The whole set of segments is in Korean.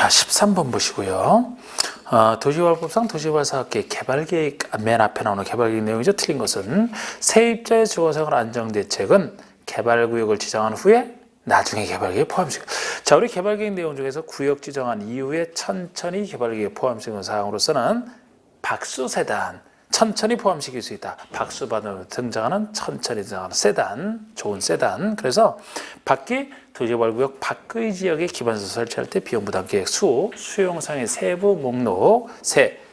자, 13번 보시고요. 도시개발법상 도시개발사업계획 개발계획 맨 앞에 나오는 개발계획 내용이죠. 틀린 것은 세입자의 주거생활 안정대책은 개발구역을 지정한 후에 나중에 개발계획에 포함시켜. 자, 우리 개발계획 내용 중에서 구역 지정한 이후에 천천히 개발계획에 포함시키는 사항으로서는 박수세단, 천천히 포함시킬 수 있다. 박수받으며 등장하는 천천히 등장하는 세단, 좋은 세단. 그래서 밖에 도시개발구역 밖의 지역에 기반시설 설치할 때 비용부담계획 수용상의 세부 목록,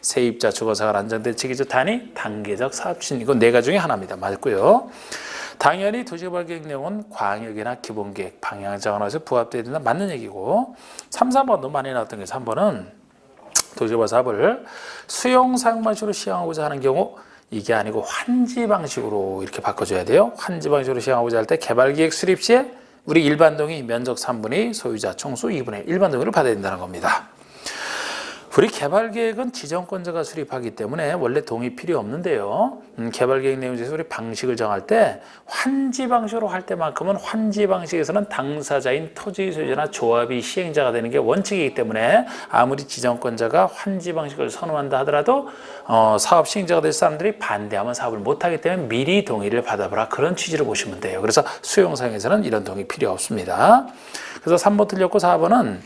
세입자 주거생활 안정대책이죠. 단위, 단계적 사업진. 이건 4가지 중에 하나입니다. 맞고요. 당연히 도시개발계획 내용은 광역이나 기본계획, 방향정원에서 부합되어야 된다. 맞는 얘기고 3, 4번도 많이 나왔던 게 3번은 도시개발 사업을 수용 사용 방식으로 시행하고자 하는 경우 이게 아니고 환지 방식으로 이렇게 바꿔줘야 돼요. 환지 방식으로 시행하고자 할 때 개발계획 수립 시에 우리 일반 동의 면적 3분의 2, 소유자 총수 2분의 1 일반 동의를 받아야 된다는 겁니다. 우리 개발계획은 지정권자가 수립하기 때문에 원래 동의 필요 없는데요. 개발계획 내용 중에서 우리 방식을 정할 때 환지 방식으로 할 때만큼은 환지 방식에서는 당사자인 토지 소유자나 조합이 시행자가 되는 게 원칙이기 때문에 아무리 지정권자가 환지 방식을 선호한다 하더라도 사업 시행자가 될 사람들이 반대하면 사업을 못하기 때문에 미리 동의를 받아보라. 그런 취지로 보시면 돼요. 그래서 수용상에서는 이런 동의 필요 없습니다. 그래서 3번 틀렸고 4번은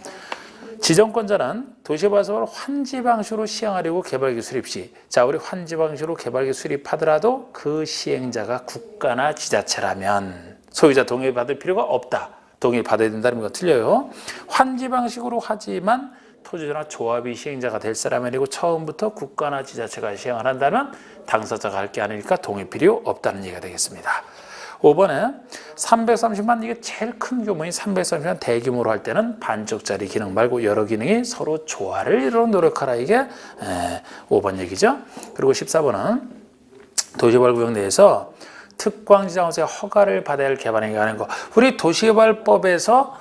지정권자는 도시개발 사업을 환지 방식으로 시행하려고 개발계획 수립 시, 자, 우리 환지 방식으로 개발계획 수립하더라도 그 시행자가 국가나 지자체라면 소유자 동의 받을 필요가 없다. 동의 받아야 된다는 건 틀려요. 환지 방식으로 하지만 토지나 조합이 시행자가 될 사람이 아니고 처음부터 국가나 지자체가 시행을 한다면 당사자가 할 게 아니니까 동의 필요 없다는 얘기가 되겠습니다. 5번에 330만, 이게 제일 큰 규모인 330만 대규모로 할 때는 반쪽짜리 기능 말고 여러 기능이 서로 조화를 이루려 노력하라. 이게 5번 얘기죠. 그리고 14번은 도시개발구역 내에서 특광지정에서 허가를 받아야 할 개발행위가 아닌 거. 우리 도시개발법에서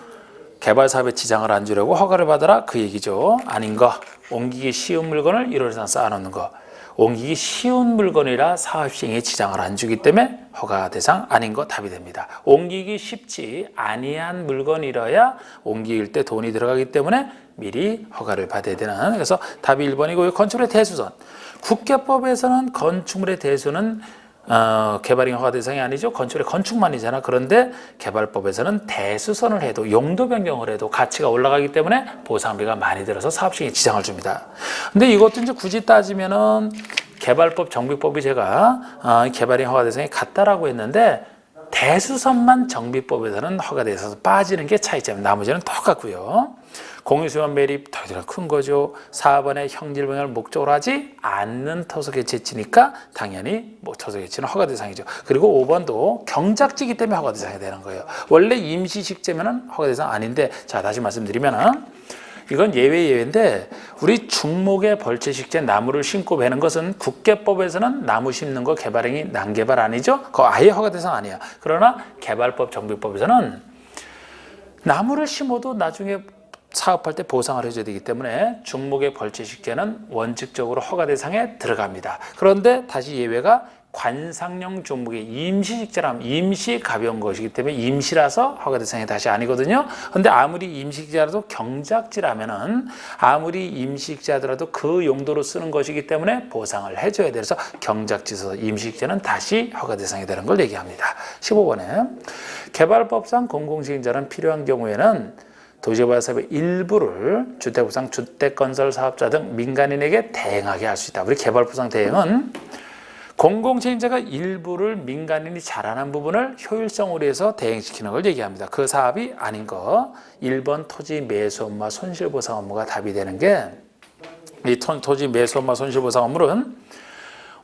개발사업에 지장을 안 주려고 허가를 받아라. 그 얘기죠. 아닌 거. 옮기기 쉬운 물건을 1월 이상 쌓아놓는 거. 옮기기 쉬운 물건이라 사업 시행에 지장을 안 주기 때문에 허가 대상 아닌 거 답이 됩니다. 옮기기 쉽지 아니한 물건이라야 옮길 때 돈이 들어가기 때문에 미리 허가를 받아야 되는. 그래서 답이 1번이고 건축물의 대수선. 국계법에서는 건축물의 대수는 개발행 허가 대상이 아니죠. 건축물의 건축만이잖아. 그런데 개발법에서는 대수선을 해도 용도 변경을 해도 가치가 올라가기 때문에 보상비가 많이 들어서 사업 시행에 지장을 줍니다. 근데 이것도 이제 굳이 따지면은 개발법, 정비법이 제가 개발행 허가 대상이 같다라고 했는데 대수선만 정비법에서는 허가 대상에서 빠지는 게 차이점입니다. 나머지는 똑같고요. 공유수면 매립 더 큰 거죠. 4번에 형질병을 목적으로 하지 않는 토서 개체지니까 당연히 토서 개체는 허가 대상이죠. 그리고 5번도 경작지기 때문에 허가 대상이 되는 거예요. 원래 임시식재면은 허가 대상 아닌데, 자, 다시 말씀드리면은 이건 예외인데 우리 중목의 벌채식재 나무를 심고 베는 것은 국계법에서는 나무 심는 거 개발행위 난개발 아니죠. 그거 아예 허가 대상 아니야. 그러나 개발법, 정비법에서는 나무를 심어도 나중에 사업할 때 보상을 해줘야 되기 때문에 중목의 벌채식재는 원칙적으로 허가 대상에 들어갑니다. 그런데 다시 예외가 관상용 종목의 임시식재라면 임시 가벼운 것이기 때문에 임시라서 허가 대상이 다시 아니거든요. 그런데 아무리 임시식재라도 경작지라면은 아무리 임시식재하더라도 그 용도로 쓰는 것이기 때문에 보상을 해줘야 돼서 경작지에서 임시식재는 다시 허가 대상이 되는 걸 얘기합니다. 15번에 개발법상 공공시행자는 필요한 경우에는 도시개발 사업의 일부를 주택부상, 주택건설 사업자 등 민간인에게 대행하게 할 수 있다. 우리 개발법상 대행은 공공시행자가 일부를 민간인이 잘하는 부분을 효율성으로 해서 대행시키는 걸 얘기합니다. 그 사업이 아닌 거 1번 토지 매수 업무와 손실보상 업무가 답이 되는 게, 이 토지 매수 업무와 손실보상 업무는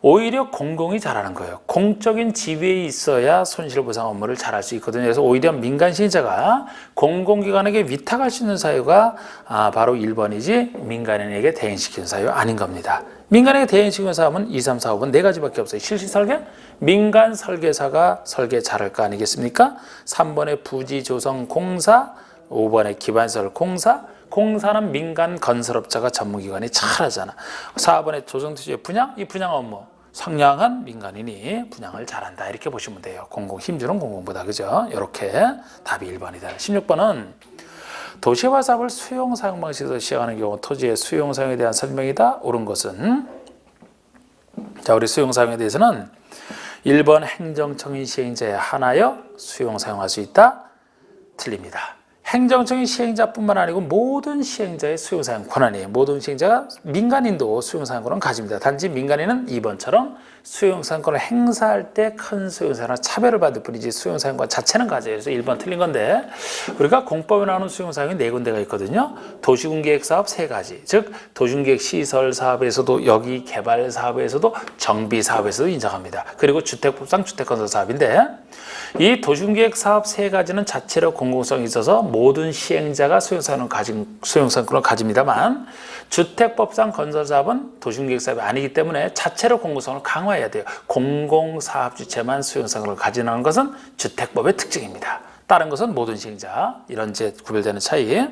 오히려 공공이 잘하는 거예요. 공적인 지위에 있어야 손실보상 업무를 잘할 수 있거든요. 그래서 오히려 민간 시행자가 공공기관에게 위탁할 수 있는 사유가 바로 1번이지 민간인에게 대행시키는 사유 아닌 겁니다. 민간에게 대행시키는 사업은 2, 3, 4, 5번 4가지밖에 없어요. 실시설계, 민간 설계사가 설계 잘할 거 아니겠습니까? 3번에 부지조성공사, 5번에 기반시설 공사, 공사는 민간 건설업자가 전문기관이 잘하잖아. 4번에 조성투지의 분양, 이 분양 업무 상냥한 민간인이 분양을 잘한다. 이렇게 보시면 돼요. 공공 힘주는 공공보다. 그죠? 이렇게 답이 1번이다. 16번은 도시개발 사업을 수용 사용 방식에서 시행하는 경우 토지의 수용 사용에 대한 설명이다. 옳은 것은 자, 우리 수용 사용에 대해서는 1번 행정청인 시행자에 한하여 수용 사용할 수 있다. 틀립니다. 행정청인 시행자뿐만 아니고 모든 시행자의 수용 사용 권한이에요. 모든 시행자가 민간인도 수용 사용권을 가집니다. 단지 민간인은 2번처럼 수용 사용권을 행사할 때 큰 수용 사용과 차별을 받을 뿐이지 수용 사용권 자체는 가져요. 그래서 1번 틀린 건데 우리가 공법에 나오는 수용 사용이 4군데가 있거든요. 도시군계획 사업 3가지. 즉 도시군계획 시설 사업에서도 여기 개발 사업에서도 정비 사업에서도 인정합니다. 그리고 주택법상 주택건설 사업인데 이 도시군계획 사업 3가지는 자체로 공공성이 있어서 모든 시행자가 수용사용권을 가집니다만 주택법상 건설사업은 도시군계획 사업이 아니기 때문에 자체로 공공성을 강화해야 돼요. 공공사업 주체만 수용사용권을 가지는 것은 주택법의 특징입니다. 다른 것은 모든 시행자, 이런 이제 구별되는 차이.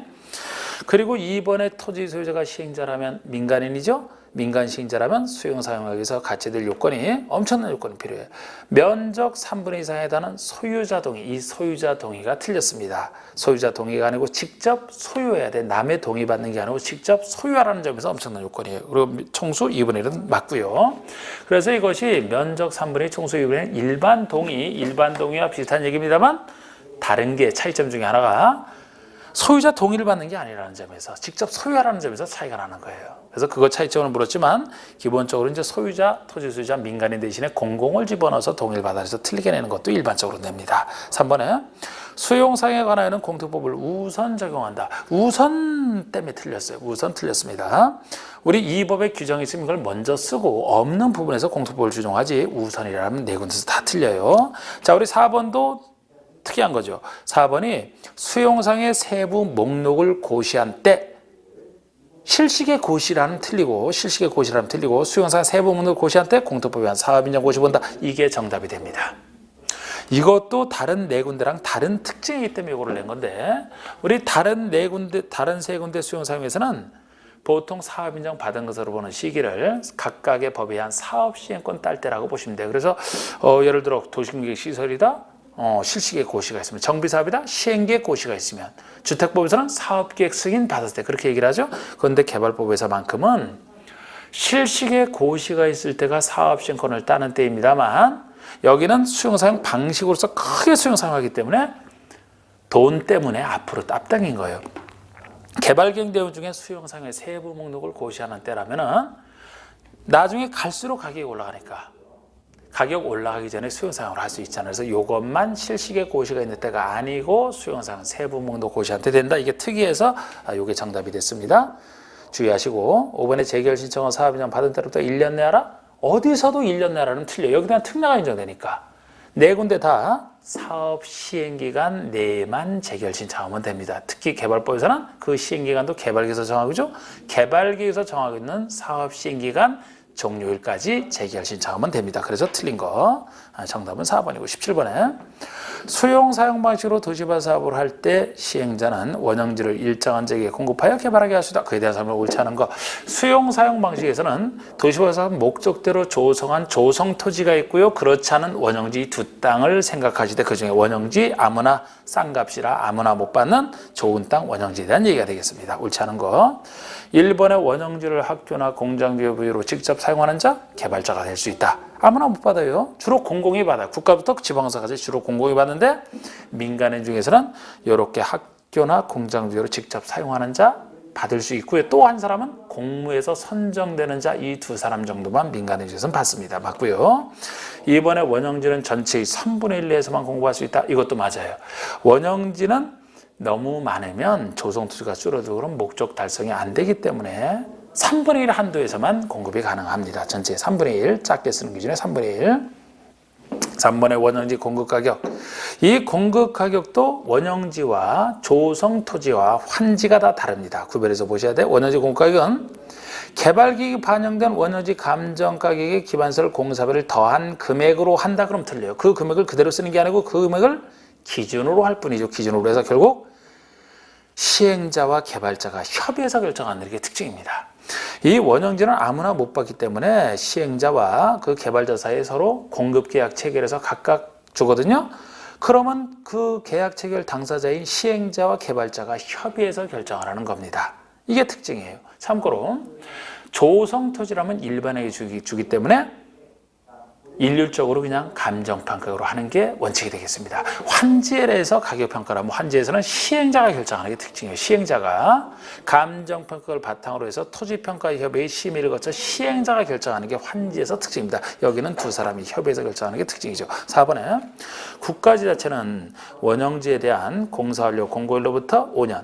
그리고 2번에 토지 소유자가 시행자라면 민간인이죠. 민간 시행자라면 수용 사용하기 위해서 갖춰야 요건이 엄청난 요건이 필요해요. 면적 3분의 2 이상에 해당하는 소유자 동의, 이 소유자 동의가 틀렸습니다. 소유자 동의가 아니고 직접 소유해야 돼. 남의 동의 받는 게 아니고 직접 소유하라는 점에서 엄청난 요건이에요. 그리고 총수 2분의 1은 맞고요. 그래서 이것이 면적 3분의 2 총수 2분의 1 일반 동의와 비슷한 얘기입니다만 다른 게 차이점 중에 하나가 소유자 동의를 받는 게 아니라는 점에서 직접 소유하라는 점에서 차이가 나는 거예요. 그래서 그거 차이점을 물었지만 기본적으로 이제 소유자, 토지 소유자, 민간인 대신에 공공을 집어넣어서 동의를 받아서 틀리게 내는 것도 일반적으로 냅니다. 3번에 수용사용에 관하여는 공특법을 우선 적용한다. 우선 때문에 틀렸어요. 우선 틀렸습니다. 우리 이 법에 규정이 있으면 이걸 먼저 쓰고 없는 부분에서 공특법을 적용하지 우선이라면 네 군데서 다 틀려요. 자, 우리 4번도 특이한 거죠. 4번이 수용상의 세부 목록을 고시한 때 실식의 고시라는 틀리고 수용상의 세부 목록을 고시한 때 공특법에 의한 사업인정 고시 본다. 이게 정답이 됩니다. 이것도 다른 네 군데랑 다른 특징이기 때문에 이거를 낸 건데 우리 다른 세 군데 수용상에서는 보통 사업인정 받은 것으로 보는 시기를 각각의 법에 의한 사업시행권 딸 때라고 보시면 돼요. 그래서 예를 들어 도시계획 시설이다. 실시계획 고시가 있으면 정비사업이다 시행계획 고시가 있으면 주택법에서는 사업계획 승인 받았을 때 그렇게 얘기를 하죠. 그런데 개발법에서만큼은 실시계획 고시가 있을 때가 사업시행권을 따는 때입니다만 여기는 수용사용 방식으로서 크게 수용사용하기 때문에 돈 때문에 앞으로 앞당긴 거예요. 개발계획 내용 중에 수용사용의 세부 목록을 고시하는 때라면은 나중에 갈수록 가격이 올라가니까 가격 올라가기 전에 수용사용을 할 수 있잖아요. 그래서 이것만 실시계 고시가 있는 때가 아니고 수용사용 세부 목록 고시할 때 된다. 이게 특이해서 이게 정답이 됐습니다. 주의하시고 5번에 재결 신청은 사업인정 받은 때부터 1년 내하라? 어디서도 1년 내하라는 틀려요. 여기 그냥 특례가 인정되니까. 네 군데 다 사업 시행기간 내만 재결 신청하면 됩니다. 특히 개발법에서는 그 시행기간도 개발계에서 정하고죠. 개발계에서 정하고 있는 사업 시행기간 종료일까지 재결 신청하면 됩니다. 그래서 틀린 거 정답은 4번이고 17번에 수용 사용 방식으로 도시개발 사업을 할 때 시행자는 원형지를 일정한 지역에 공급하여 개발하게 할 수 있다. 그에 대한 설명을 옳지 않은 거. 수용 사용 방식에서는 도시개발 사업 목적대로 조성한 조성 토지가 있고요. 그렇지 않은 원형지 두 땅을 생각하시되 그중에 원형지 아무나 싼 값이라 아무나 못 받는 좋은 땅 원형지에 대한 얘기가 되겠습니다. 옳지 않은 거. 1번의 원형지를 학교나 공장지역 부여로 직접 사용하는 자 개발자가 될 수 있다. 아무나 못 받아요. 주로 공공이 받아요. 국가부터 지방서까지 주로 공공이 받는데 민간인 중에서는 이렇게 학교나 공장 부여로 직접 사용하는 자 받을 수 있고요. 또 한 사람은 공무에서 선정되는 자 이 두 사람 정도만 민간인 중에서는 받습니다. 맞고요. 이번에 원형지는 전체의 3분의 1 내에서만 공부할 수 있다. 이것도 맞아요. 원형지는 너무 많으면 조성투지가 줄어들고 그럼 목적 달성이 안 되기 때문에 3분의 1 한도에서만 공급이 가능합니다. 전체 3분의 1 작게 쓰는 기준에 3분의 1. 3번의 원형지 공급가격. 이 공급가격도 원형지와 조성토지와 환지가 다 다릅니다. 구별해서 보셔야 돼요. 원형지 공급가격은 개발기획이 반영된 원형지 감정가격의 기반설 공사비를 더한 금액으로 한다 그러면 틀려요. 그 금액을 그대로 쓰는 게 아니고 그 금액을 기준으로 할 뿐이죠. 기준으로 해서 결국 시행자와 개발자가 협의해서 결정하는 게 특징입니다. 이 원형지는 아무나 못 받기 때문에 시행자와 그 개발자 사이에 서로 공급계약 체결해서 각각 주거든요. 그러면 그 계약 체결 당사자인 시행자와 개발자가 협의해서 결정을 하는 겁니다. 이게 특징이에요. 참고로 조성토지라면 일반에게 주기 때문에 일률적으로 그냥 감정평가로 하는 게 원칙이 되겠습니다. 환지에 대해서 가격평가라면 환지에서는 시행자가 결정하는 게 특징이에요. 시행자가 감정평가를 바탕으로 해서 토지평가협의회 심의를 거쳐 시행자가 결정하는 게 환지에서 특징입니다. 여기는 두 사람이 협의해서 결정하는 게 특징이죠. 4번에 국가지자체는 원형지에 대한 공사완료 공고일로부터 5년,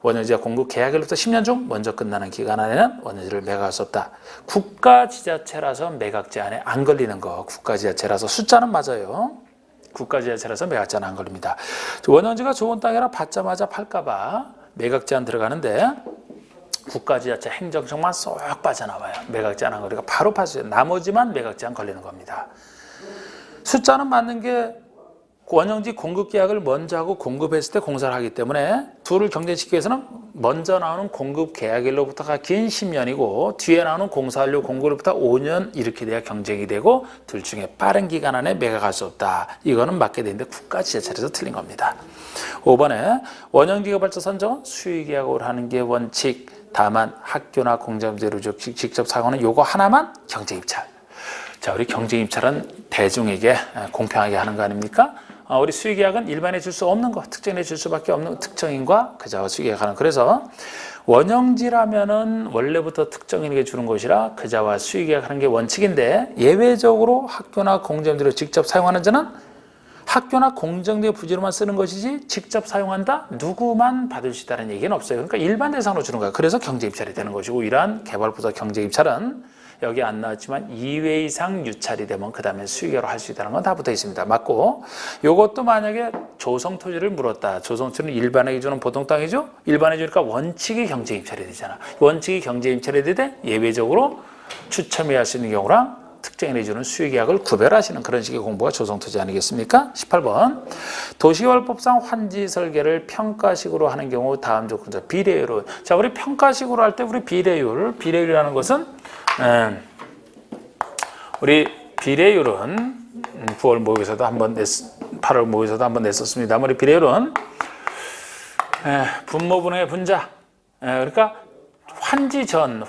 원형지가 공급 계약일로부터 10년 중 먼저 끝나는 기간 안에는 원형지를 매각할 수 없다. 국가지자체라서 매각제 안에 안 걸리는 거. 국가지자체라서 숫자는 맞아요. 국가지자체라서 매각제는 안 걸립니다. 원형지가 좋은 땅이라 받자마자 팔까봐 매각제 안 들어가는데 국가지자체 행정청만 쏙 빠져나와요. 매각제 안 걸리니까 바로 팔 수 있어요. 나머지만 매각제 안 걸리는 겁니다. 숫자는 맞는 게 원형지 공급 계약을 먼저 하고 공급했을 때 공사를 하기 때문에 둘을 경쟁시키기 위해서는 먼저 나오는 공급 계약일로부터가 긴 10년이고 뒤에 나오는 공사완료 공고일로부터 5년 이렇게 돼야 경쟁이 되고 둘 중에 빠른 기간 안에 매각할 수 없다. 이거는 맞게 되는데 국가지자체에서 틀린 겁니다. 5번에 원형지 개발자 선정은 수의계약으로 하는 게 원칙. 다만 학교나 공장제로 직접 사용하는 요거 하나만 경쟁입찰. 자, 우리 경쟁입찰은 대중에게 공평하게 하는 거 아닙니까? 우리 수의계약은 일반에 줄 수 없는 거, 특정인에 줄 수밖에 없는 특정인과 그자와 수의계약하는. 그래서 원형지라면은 원래부터 특정인에게 주는 것이라 그자와 수의계약하는 게 원칙인데 예외적으로 학교나 공정지로 직접 사용하는 자는 학교나 공정대 부지로만 쓰는 것이지 직접 사용한다? 누구만 받을 수 있다는 얘기는 없어요. 그러니까 일반 대상으로 주는 거야. 그래서 경쟁입찰이 되는 것이고 이러한 개발부서 경쟁입찰은 여기 안 나왔지만 2회 이상 유찰이 되면 그 다음에 수의계로 할 수 있다는 건 다 붙어 있습니다. 맞고 이것도 만약에 조성토지를 물었다. 조성토지는 일반에게 주는 보통 땅이죠. 일반에 주니까 원칙이 경쟁입찰이 되잖아. 원칙이 경쟁입찰이 되되 예외적으로 추첨해야 할 수 있는 경우랑 특정인에 주는 수의계약을 구별하시는 그런 식의 공부가 조성토지 아니겠습니까? 18번 도시개발법상 환지 설계를 평가식으로 하는 경우 다음 조건자 비례율은. 자, 우리 평가식으로 할 때 우리 비례율이라는 것은 우리 비례율은 9월 모의고사도 한번 8월 모의고사도 한번 냈었습니다. 우리 비례율은 분모분의 분자. 그러니까 환지 전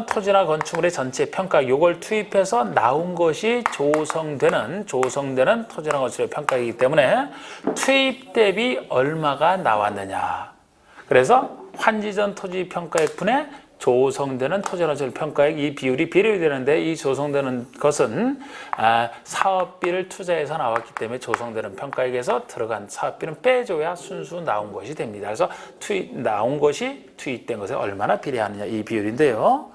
토지나 건축물의 전체 평가 요걸 투입해서 나온 것이 조성되는 토지나 건축물의 평가이기 때문에 투입 대비 얼마가 나왔느냐. 그래서 환지 전 토지 평가액 분의 조성되는 토지나 건축물 평가액 이 비율이 비례율이 되는데 이 조성되는 것은 사업비를 투자해서 나왔기 때문에 조성되는 평가액에서 들어간 사업비는 빼줘야 순수 나온 것이 됩니다. 그래서 나온 것이 투입된 것에 얼마나 비례하느냐 이 비율인데요.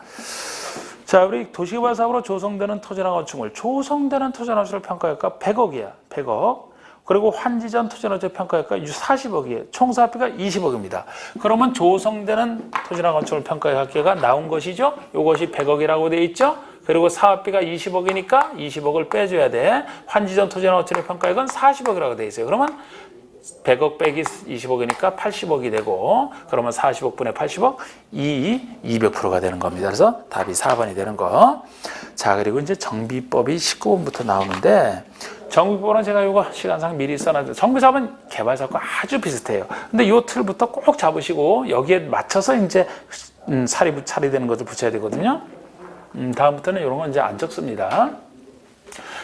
자, 우리 도시개발 사업으로 조성되는 토지나 건축물, 조성되는 토지나 건축물 평가액가 100억이야. 100억. 그리고 환지전 토지나 건축물 평가액가 40억이에요. 총 사업비가 20억입니다. 그러면 조성되는 토지나 건축물 평가액 합계가 나온 것이죠. 이것이 100억이라고 돼 있죠. 그리고 사업비가 20억이니까 20억을 빼줘야 돼. 환지전 토지나 건축물 평가액은 40억이라고 돼 있어요. 그러면 100억 빼기 20억이니까 80억이 되고 그러면 40억분의 80억 200%가 되는 겁니다. 그래서 답이 4번이 되는 거. 자, 그리고 이제 정비법이 19번부터 나오는데 정비법은 제가 이거 시간상 미리 써놨는데 정비사업은 개발사업과 아주 비슷해요. 근데 이 틀부터 꼭 잡으시고 여기에 맞춰서 이제 살이 되는 것을 붙여야 되거든요. 다음부터는 이런 건 이제 안 적습니다.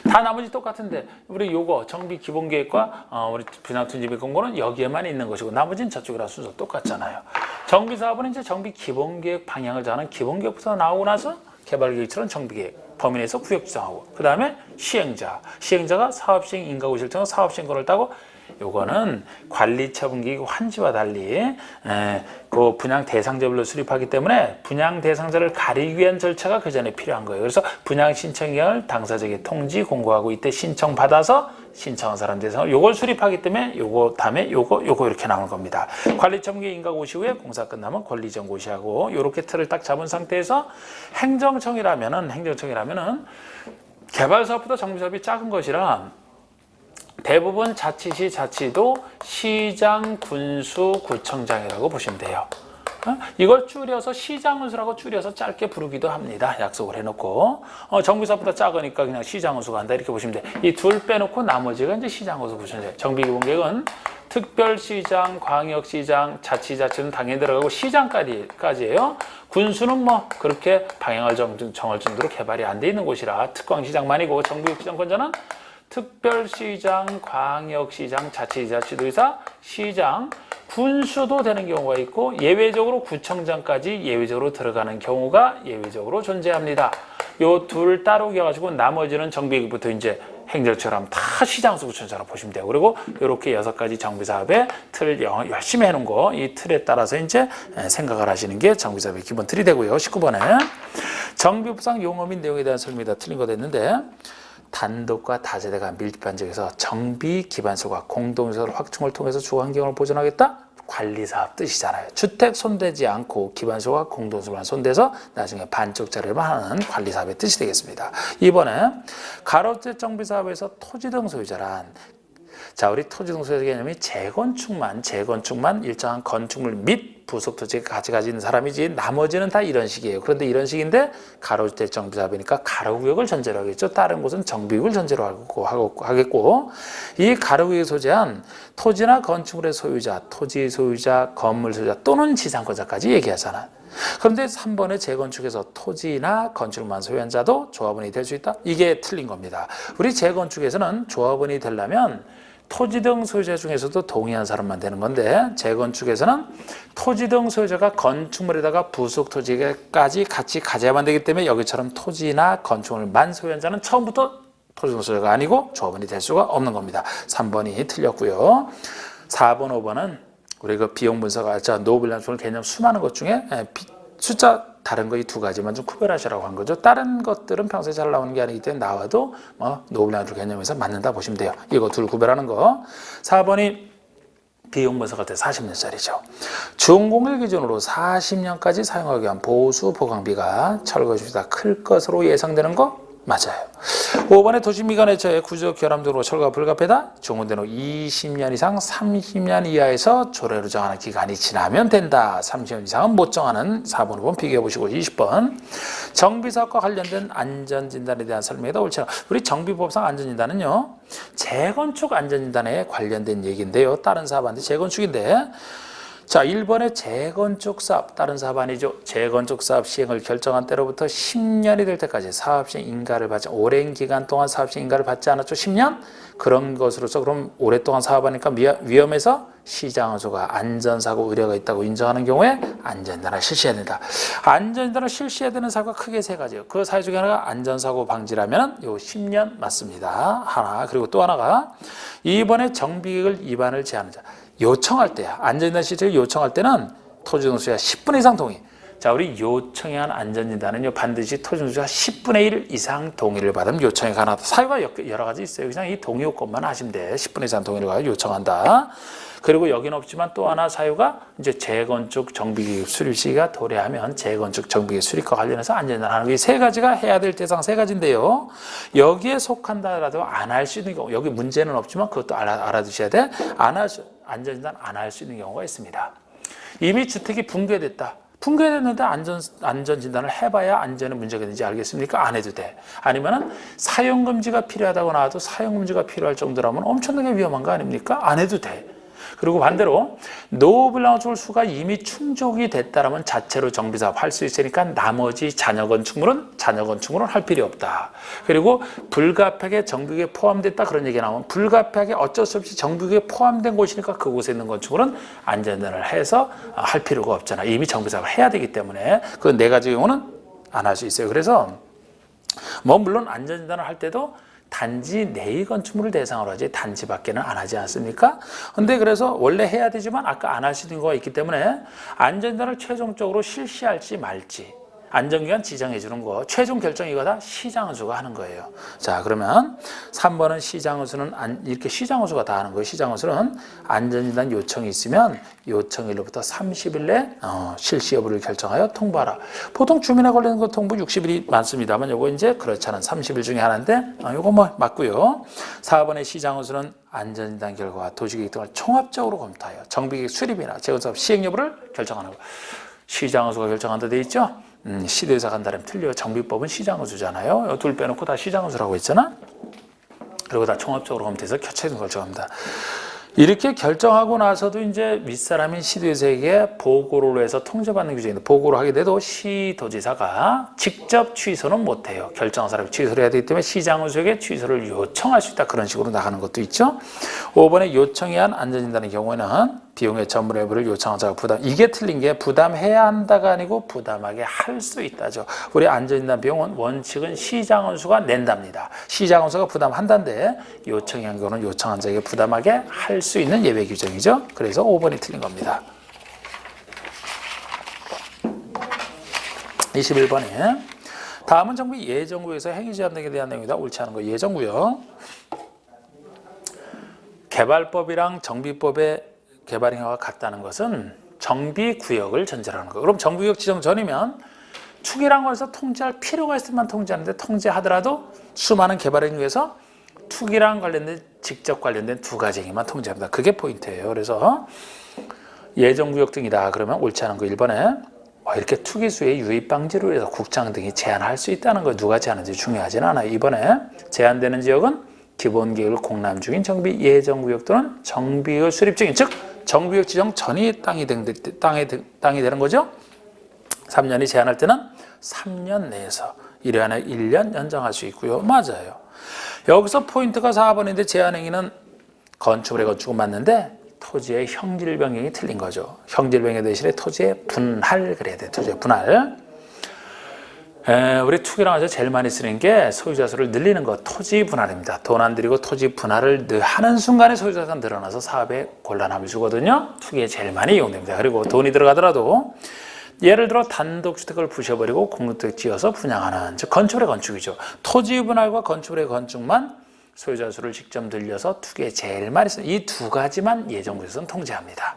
다 나머지 똑같은데 우리 요거 정비 기본계획과 우리 분양투기비 공고는 여기에만 있는 것이고 나머지는 저쪽이랑 순서 똑같잖아요. 정비사업은 이제 정비 기본계획 방향을 정하는 기본계획부터 나오고 나서 개발계획처럼 정비계획 범위 내에서 구역 지정하고 그 다음에 시행자가 사업시행 인가구 실증 사업시행권을 따고 요거는 관리처분기구 환지와 달리 그 분양 대상자별로 수립하기 때문에 분양 대상자를 가리기 위한 절차가 그 전에 필요한 거예요. 그래서 분양 신청 기간을 당사자에게 통지 공고하고 이때 신청 받아서 신청한 사람 대상을 요걸 수립하기 때문에 요거 다음에 요거 이렇게 나오는 겁니다. 관리처분기 인가 고시 후에 공사 끝나면 권리정 고시하고 요렇게 틀을 딱 잡은 상태에서 행정청이라면은 개발사업보다 정비사업이 작은 것이라 대부분 자치시, 자치도 시장, 군수, 구청장이라고 보시면 돼요. 이걸 줄여서 시장운수라고 줄여서 짧게 부르기도 합니다. 약속을 해놓고 정비사업보다 작으니까 그냥 시장운수가 한다 이렇게 보시면 돼. 이 둘 빼놓고 나머지가 이제 시장운수 보시면 돼요. 정비기본계획은 특별시장, 광역시장, 자치자치는 당연히 들어가고 시장까지예요. 군수는 뭐 그렇게 방향을 정할 정도로 개발이 안 돼 있는 곳이라 특광시장만이고 정비기획지정권자는 특별시장, 광역시장, 자치자치도의사, 시장, 군수도 되는 경우가 있고 예외적으로 구청장까지 예외적으로 들어가는 경우가 예외적으로 존재합니다. 요 둘 따로 겨가지고 나머지는 정비부터 이제 행정처럼 다 시장수 구청장으로 보시면 돼요. 그리고 이렇게 6가지 정비사업의 틀 열심히 해놓은 거, 이 틀에 따라서 이제 생각을 하시는 게 정비사업의 기본 틀이 되고요. 19번에 정비법상 용어 및 내용에 대한 설명이 다 틀린 거 됐는데 단독과 다세대가 밀집한 지역에서 정비 기반소가 공동시설 확충을 통해서 주거 환경을 보존하겠다? 관리사업 뜻이잖아요. 주택 손대지 않고 기반소가 공동시설만 손대서 나중에 반쪽짜리만 하는 관리사업의 뜻이 되겠습니다. 이번에 가로주택 정비사업에서 토지 등 소유자란 자, 우리 토지 등 소유자 개념이 재건축만 일정한 건축물 및 부속 토지를 가진 사람이지 나머지는 다 이런 식이에요. 그런데 이런 식인데 가로주택 정비사업이니까 가로구역을 전제로 하겠죠. 다른 곳은 정비구역을 전제로 하겠고 이 가로구역에 소재한 토지나 건축물의 소유자, 토지 소유자, 건물 소유자 또는 지상권자까지 얘기하잖아. 그런데 3번의 재건축에서 토지나 건축물만 소유한 자도 조합원이 될 수 있다? 이게 틀린 겁니다. 우리 재건축에서는 조합원이 되려면 토지 등 소유자 중에서도 동의한 사람만 되는 건데 재건축에서는 토지 등 소유자가 건축물에다가 부속 토지까지 같이 가져야만 되기 때문에 여기처럼 토지나 건축물만 소유한 자는 처음부터 토지 등 소유자가 아니고 조합원이 될 수가 없는 겁니다. 3번이 틀렸고요. 4번, 5번은 우리 그 비용 분석가 노블란스 개념 수많은 것 중에 숫자 다른 거 이 2가지만 좀 구별하시라고 한 거죠. 다른 것들은 평소에 잘 나오는 게 아니기 때문에 나와도 노블란스 개념에서 맞는다 보시면 돼요. 이거 둘 구별하는 거. 4번이 비용 분석할 때 40년짜리죠. 준공일 기준으로 40년까지 사용하기 위한 보수 보강비가 철거주보다 클 것으로 예상되는 거 맞아요. 5번에 도시미관해처의 구조 결함 등으로 철거가 불가피하다. 종원된 후 20년 이상 30년 이하에서 조례로 정하는 기간이 지나면 된다. 30년 이상은 못 정하는 4번, 5번 비교해 보시고 20번 정비사업과 관련된 안전진단에 대한 설명이다. 옳지 않아. 우리 정비법상 안전진단은요. 재건축 안전진단에 관련된 얘기인데요. 다른 사업한테 재건축인데 자, 1번의 재건축 사업, 다른 사업 아니죠. 재건축 사업 시행을 결정한 때로부터 10년이 될 때까지 사업시행 인가를 받지, 오랜 기간 동안 사업시행 인가를 받지 않았죠. 10년? 그런 것으로서 그럼 오랫동안 사업하니까 위험해서 시장원수가 안전사고 의뢰가 있다고 인정하는 경우에 안전진단을 실시해야 된다. 안전진단을 실시해야 되는 사고가 크게 3가지예요. 그 사유 중에 하나가 안전사고 방지라면 요 10년 맞습니다. 하나. 그리고 또 하나가 2번의 정비계획을 위반을 제한하는 자. 요청할 때야. 안전진단 시스템을 요청할 때는 토지등수야 10분 이상 동의. 자, 우리 요청에 한 안전진단은요, 반드시 토지등수가 10분의 1 이상 동의를 받으면 요청이 가능하다. 사유가 여러 가지 있어요. 그냥 이 동의 요건만 하시면 돼. 10분 이상 동의를 요청한다. 그리고 여기는 없지만 또 하나 사유가 이제 재건축 정비계획 수립 시기가 도래하면 재건축 정비계획 수립과 관련해서 안전진단 하는 게 3가지가 해야 될 대상 3가지인데요. 여기에 속한다라도 안 할 수 있는 경우, 여기 문제는 없지만 그것도 알아두셔야 돼. 안전진단 안 할 수 있는 경우가 있습니다. 이미 주택이 붕괴됐다. 붕괴됐는데 안전진단을 해봐야 안전에 문제가 있는지 알겠습니까? 안 해도 돼. 아니면은 사용금지가 필요하다고 나와도 사용금지가 필요할 정도라면 엄청나게 위험한 거 아닙니까? 안 해도 돼. 그리고 반대로 노블라운스 수가 이미 충족이 됐다라면 자체로 정비사업 할 수 있으니까 나머지 잔여 건축물은 할 필요 없다. 그리고 불가피하게 정비계획에 포함됐다 그런 얘기가 나오면 불가피하게 어쩔 수 없이 정비계획에 포함된 곳이니까 그곳에 있는 건축물은 안전진단을 해서 할 필요가 없잖아. 이미 정비사업을 해야 되기 때문에 그 4가지 경우는 안 할 수 있어요. 그래서 물론 안전진단을 할 때도 단지 내의 건축물을 대상으로 하지 단지 밖에는 안 하지 않습니까? 근데 그래서 원래 해야 되지만 아까 안 할 수 있는 거가 있기 때문에 안전진단을 최종적으로 실시할지 말지 안전기관 지정해 주는 거 최종 결정 이거다 시장원수가 하는 거예요. 자, 그러면 3번은 시장원수는 이렇게 시장원수가 다 하는 거예요. 시장원수는 안전진단 요청이 있으면 요청일로부터 30일 내 실시 여부를 결정하여 통보하라. 보통 주민에 관련된 거 통보 60일이 많습니다만 요거 이제 그렇지 않은 30일 중에 하나인데 요거 맞고요. 4번의 시장원수는 안전진단 결과와 도시계획 등을 종합적으로 검토하여 정비계획 수립이나 재건사업 시행 여부를 결정하는 거. 시장원수가 결정한다 돼 있죠? 시도에서 간다면 틀려. 정비법은 시장원수잖아요. 둘 빼놓고 다 시장원수라고 했잖아. 그리고 다 종합적으로 검토해서 교체해서 결정합니다. 이렇게 결정하고 나서도 이제 윗사람인 시도지사에게 보고를 해서 통제받는 규정인데, 보고를 하게 돼도 시도지사가 직접 취소는 못해요. 결정한 사람이 취소를 해야 되기 때문에 시장원수에게 취소를 요청할 수 있다. 그런 식으로 나가는 것도 있죠. 5번에 요청에 한 안전진단의 경우에는 비용의 전부 여부를 요청한 자가 부담. 이게 틀린 게 부담해야 한다가 아니고 부담하게 할 수 있다죠. 우리 안전진단 비용은 원칙은 시장원수가 낸답니다. 시장원수가 부담한다는데 요청이 한 경우는 요청한 자에게 부담하게 할 수 있는 예외 규정이죠. 그래서 5번이 틀린 겁니다. 21번에 다음은 정부 예정구역에서 행위제한 등에 대한 내용이다. 옳지 않은 거. 예정구역. 개발법이랑 정비법의 개발 행위가 같다는 것은 정비구역을 전제로 하는 거예요. 그럼 정비구역 지정 전이면 투기란 것에서 통제할 필요가 있을 만 통제하는데, 통제하더라도 수많은 개발 행위에서 투기랑 관련된 직접 관련된 두 가지 행위만 통제합니다. 그게 포인트예요. 그래서 예정구역 등이다 그러면 옳지 않은 거 1번에 이렇게 투기수의 유입 방지를 위해서 국장 등이 제한할 수 있다는 거. 누가 제한하는지 중요하진 않아요. 2번에 제한되는 지역은 기본계획을 공람 중인 정비 예정구역 또는 정비의 수립 중인, 즉 정비구역 지정 전이 땅이 되는 거죠. 3년이 제한할 때는 3년 내에서 1회 안에 1년 연장할 수 있고요. 맞아요. 여기서 포인트가 4번인데 제한행위는 건축물의 건축은 맞는데 토지의 형질 변경이 틀린 거죠. 형질 변경 대신에 토지의 분할 그래야 돼. 토지의 분할. 우리 투기랑 해서 제일 많이 쓰는 게 소유자 수를 늘리는 것, 토지 분할입니다. 돈 안 들이고 토지 분할을 하는 순간에 소유자가 늘어나서 사업에 곤란함을 주거든요. 투기에 제일 많이 이용됩니다. 그리고 돈이 들어가더라도 예를 들어 단독주택을 부셔버리고 공동주택 지어서 분양하는, 즉 건축물의 건축이죠. 토지 분할과 건축물의 건축만 소유자 수를 직접 늘려서 투기에 제일 많이 쓰는 이 두 가지만 예정구역에서는 통제합니다.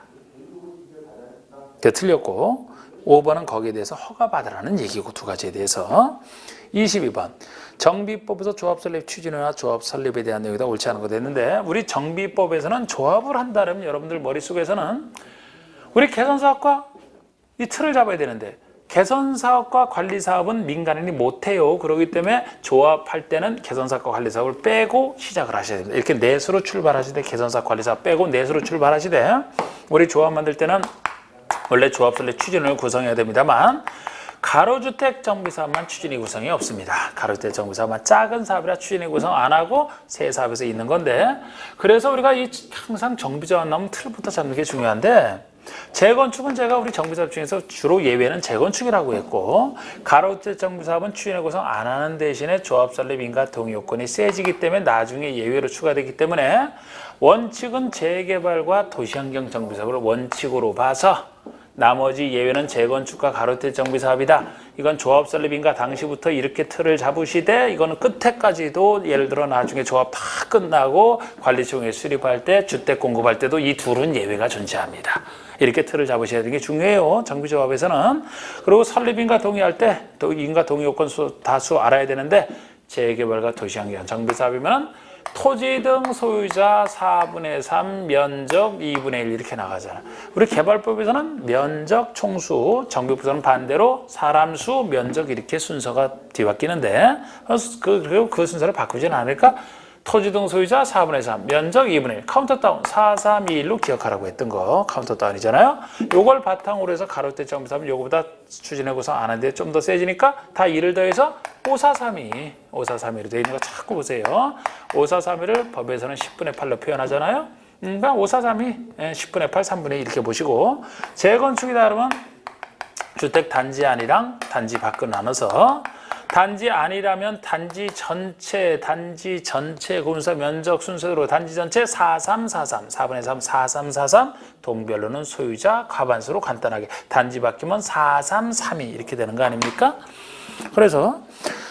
틀렸고 5번은 거기에 대해서 허가받으라는 얘기고, 두 가지에 대해서. 22번 정비법에서 조합 설립 추진이나 조합 설립에 대한 내용이다. 옳지 않은 거 됐는데, 우리 정비법에서는 조합을 한다면 여러분들 머릿속에서는 우리 개선사업과 이 틀을 잡아야 되는데, 개선사업과 관리사업은 민간인이 못해요. 그렇기 때문에 조합할 때는 개선사업과 관리사업을 빼고 시작을 하셔야 됩니다. 이렇게 내수로 출발하시되 개선사업 관리사업 빼고 내수로 출발하시되, 우리 조합 만들 때는 원래 조합 설립 추진을 구성해야 됩니다만 가로주택 정비사업만 추진이 구성이 없습니다. 가로주택 정비사업만 작은 사업이라 추진이 구성 안 하고 새 사업에서 있는 건데, 그래서 우리가 항상 정비조합 나오면 틀부터 잡는 게 중요한데, 재건축은 제가 우리 정비사업 중에서 주로 예외는 재건축이라고 했고, 가로주택 정비사업은 추진에 구성 안 하는 대신에 조합 설립 인가 동의 요건이 세지기 때문에 나중에 예외로 추가되기 때문에 원칙은 재개발과 도시환경 정비사업을 원칙으로 봐서 나머지 예외는 재건축과 가로주택 정비사업이다. 이건 조합 설립인가 당시부터 이렇게 틀을 잡으시되, 이거는 끝에까지도 예를 들어 나중에 조합 다 끝나고 관리총회 수립할 때 주택 공급할 때도 이 둘은 예외가 존재합니다. 이렇게 틀을 잡으셔야 되는 게 중요해요. 정비조합에서는. 그리고 설립인가 동의할 때 또 인가 동의 요건 다수 알아야 되는데, 재개발과 도시환경 정비사업이면 토지 등 소유자 4분의 3, 면적 2분의 1 이렇게 나가잖아. 우리 개발법에서는 면적 총수, 정비법에서는 반대로 사람 수, 면적 이렇게 순서가 뒤바뀌는데, 그리고 그 순서를 바꾸지는 않을까? 토지 등 소유자 4분의 3, 면적 2분의 1, 카운터 다운 4, 3, 2, 1로 기억하라고 했던 거 카운터 다운이잖아요. 요걸 바탕으로 해서 가로주택 정비사업은 요거보다 추진해 구성 안 하는데 좀 더 세지니까 다 2를 더해서 5, 4, 3, 2, 5, 4, 3, 2로 되어 있는 거 자꾸 보세요. 5, 4, 3, 2를 법에서는 10분의 8로 표현하잖아요. 그러니까 5, 4, 3, 2, 10분의 8, 3분의 2 이렇게 보시고, 재건축이다 그러면 주택 단지 안이랑 단지 밖을 나눠서, 단지 아니라면 단지 전체 공사 면적 순서대로 단지 전체 4343, 4분의 3, 4343, 동별로는 소유자 과반수로 간단하게, 단지 바뀌면 4332 이렇게 되는 거 아닙니까? 그래서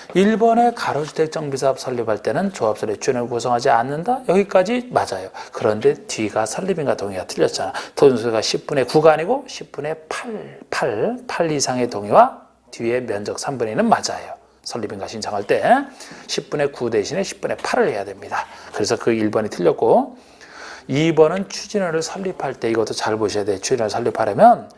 1번에 가로주택 정비사업 설립할 때는 조합 설립 추진을 구성하지 않는다. 여기까지 맞아요. 그런데 뒤가 설립인가 동의가 틀렸잖아. 토지수가 10분의 9가 아니고 10분의 8 이상의 동의와 뒤에 면적 3분의 2는 맞아요. 설립인가 신청할 때 10분의 9 대신에 10분의 8을 해야 됩니다. 그래서 그 1번이 틀렸고, 2번은 추진호를 설립할 때 이것도 잘 보셔야 돼요. 추진호를 설립하려면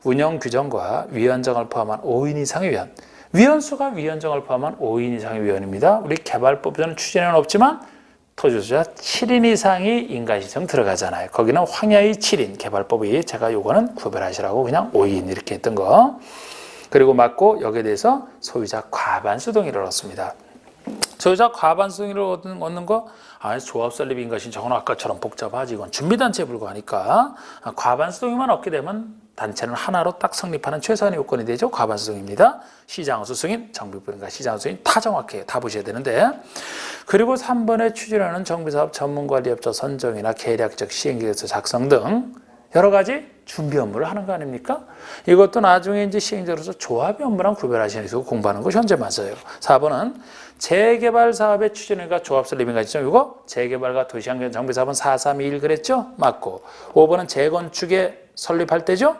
운영 규정과 위원장을 포함한 5인 이상의 위원. 위원수가 위원장을 포함한 5인 이상의 위원입니다. 우리 개발법에서는 추진에는 없지만 토지소유자 7인 이상이 인가신청 들어가잖아요. 거기는 황야의 7인 개발법이 제가 요거는 구별하시라고 그냥 5인 이렇게 했던 거. 그리고 맞고 여기에 대해서 소유자 과반수 동의를 얻습니다. 소유자 과반수 동의를 얻는 거 조합 설립 인가신청은 아까처럼 복잡하지. 이건 준비단체에 불과하니까 과반수 동의만 얻게 되면 단체는 하나로 딱 성립하는 최소한의 요건이 되죠. 과반수 동의입니다. 시장수 승인, 정비부인가 시장수 승인 다 정확해요. 다 보셔야 되는데. 그리고 3번에 추진하는 정비사업 전문관리업자 선정이나 계략적 시행계획서 작성 등 여러 가지 준비 업무를 하는 거 아닙니까? 이것도 나중에 이제 시행자로서 조합의 업무랑 구별하시는 식으로 공부하는 거 현재 맞아요. 4번은 재개발 사업의 추진과 조합 설립인가 시죠. 이거 재개발과 도시환경 정비사업은 4.3.21 그랬죠? 맞고. 5번은 재건축에 설립할 때죠.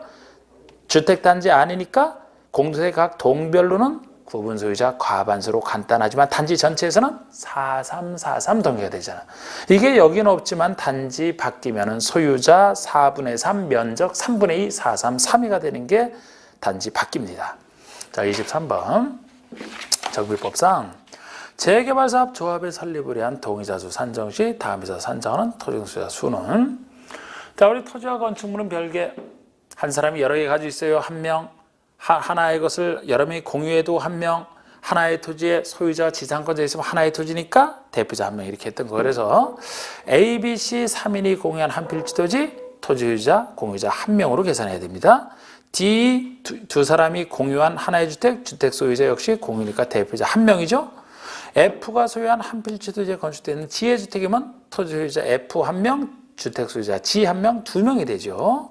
주택단지 아니니까 공동체 각 동별로는 구분 소유자 과반수로 간단하지만 단지 전체에서는 4.3.4.3 동의가 되잖아. 이게 여기는 없지만 단지 바뀌면은 소유자 4분의 3, 면적 3분의 2, 4.3.3이가 되는 게 단지 바뀝니다. 자, 23번 정비법상 재개발사업 조합의 설립을 위한 동의자 수 산정 시 다음에서 산정하는 토지소유자 수는 자, 우리 토지와 건축물은 별개 한 사람이 여러 개 가지고 있어요. 한 명. 하나의 것을 여러 명이 공유해도 한 명, 하나의 토지에 소유자 지상권자 있으면 하나의 토지니까 대표자 한 명 이렇게 했던 거. 그래서 A, B, C 3인이 공유한 한 필지 토지 토지 소유자 공유자 한 명으로 계산해야 됩니다. D 두 사람이 공유한 하나의 주택 소유자 역시 공유니까 대표자 한 명이죠. F가 소유한 한 필지 토지에 건축되어 있는 G의 주택이면 토지 소유자 F 한 명, 주택 소유자 G 한 명, 두 명이 되죠.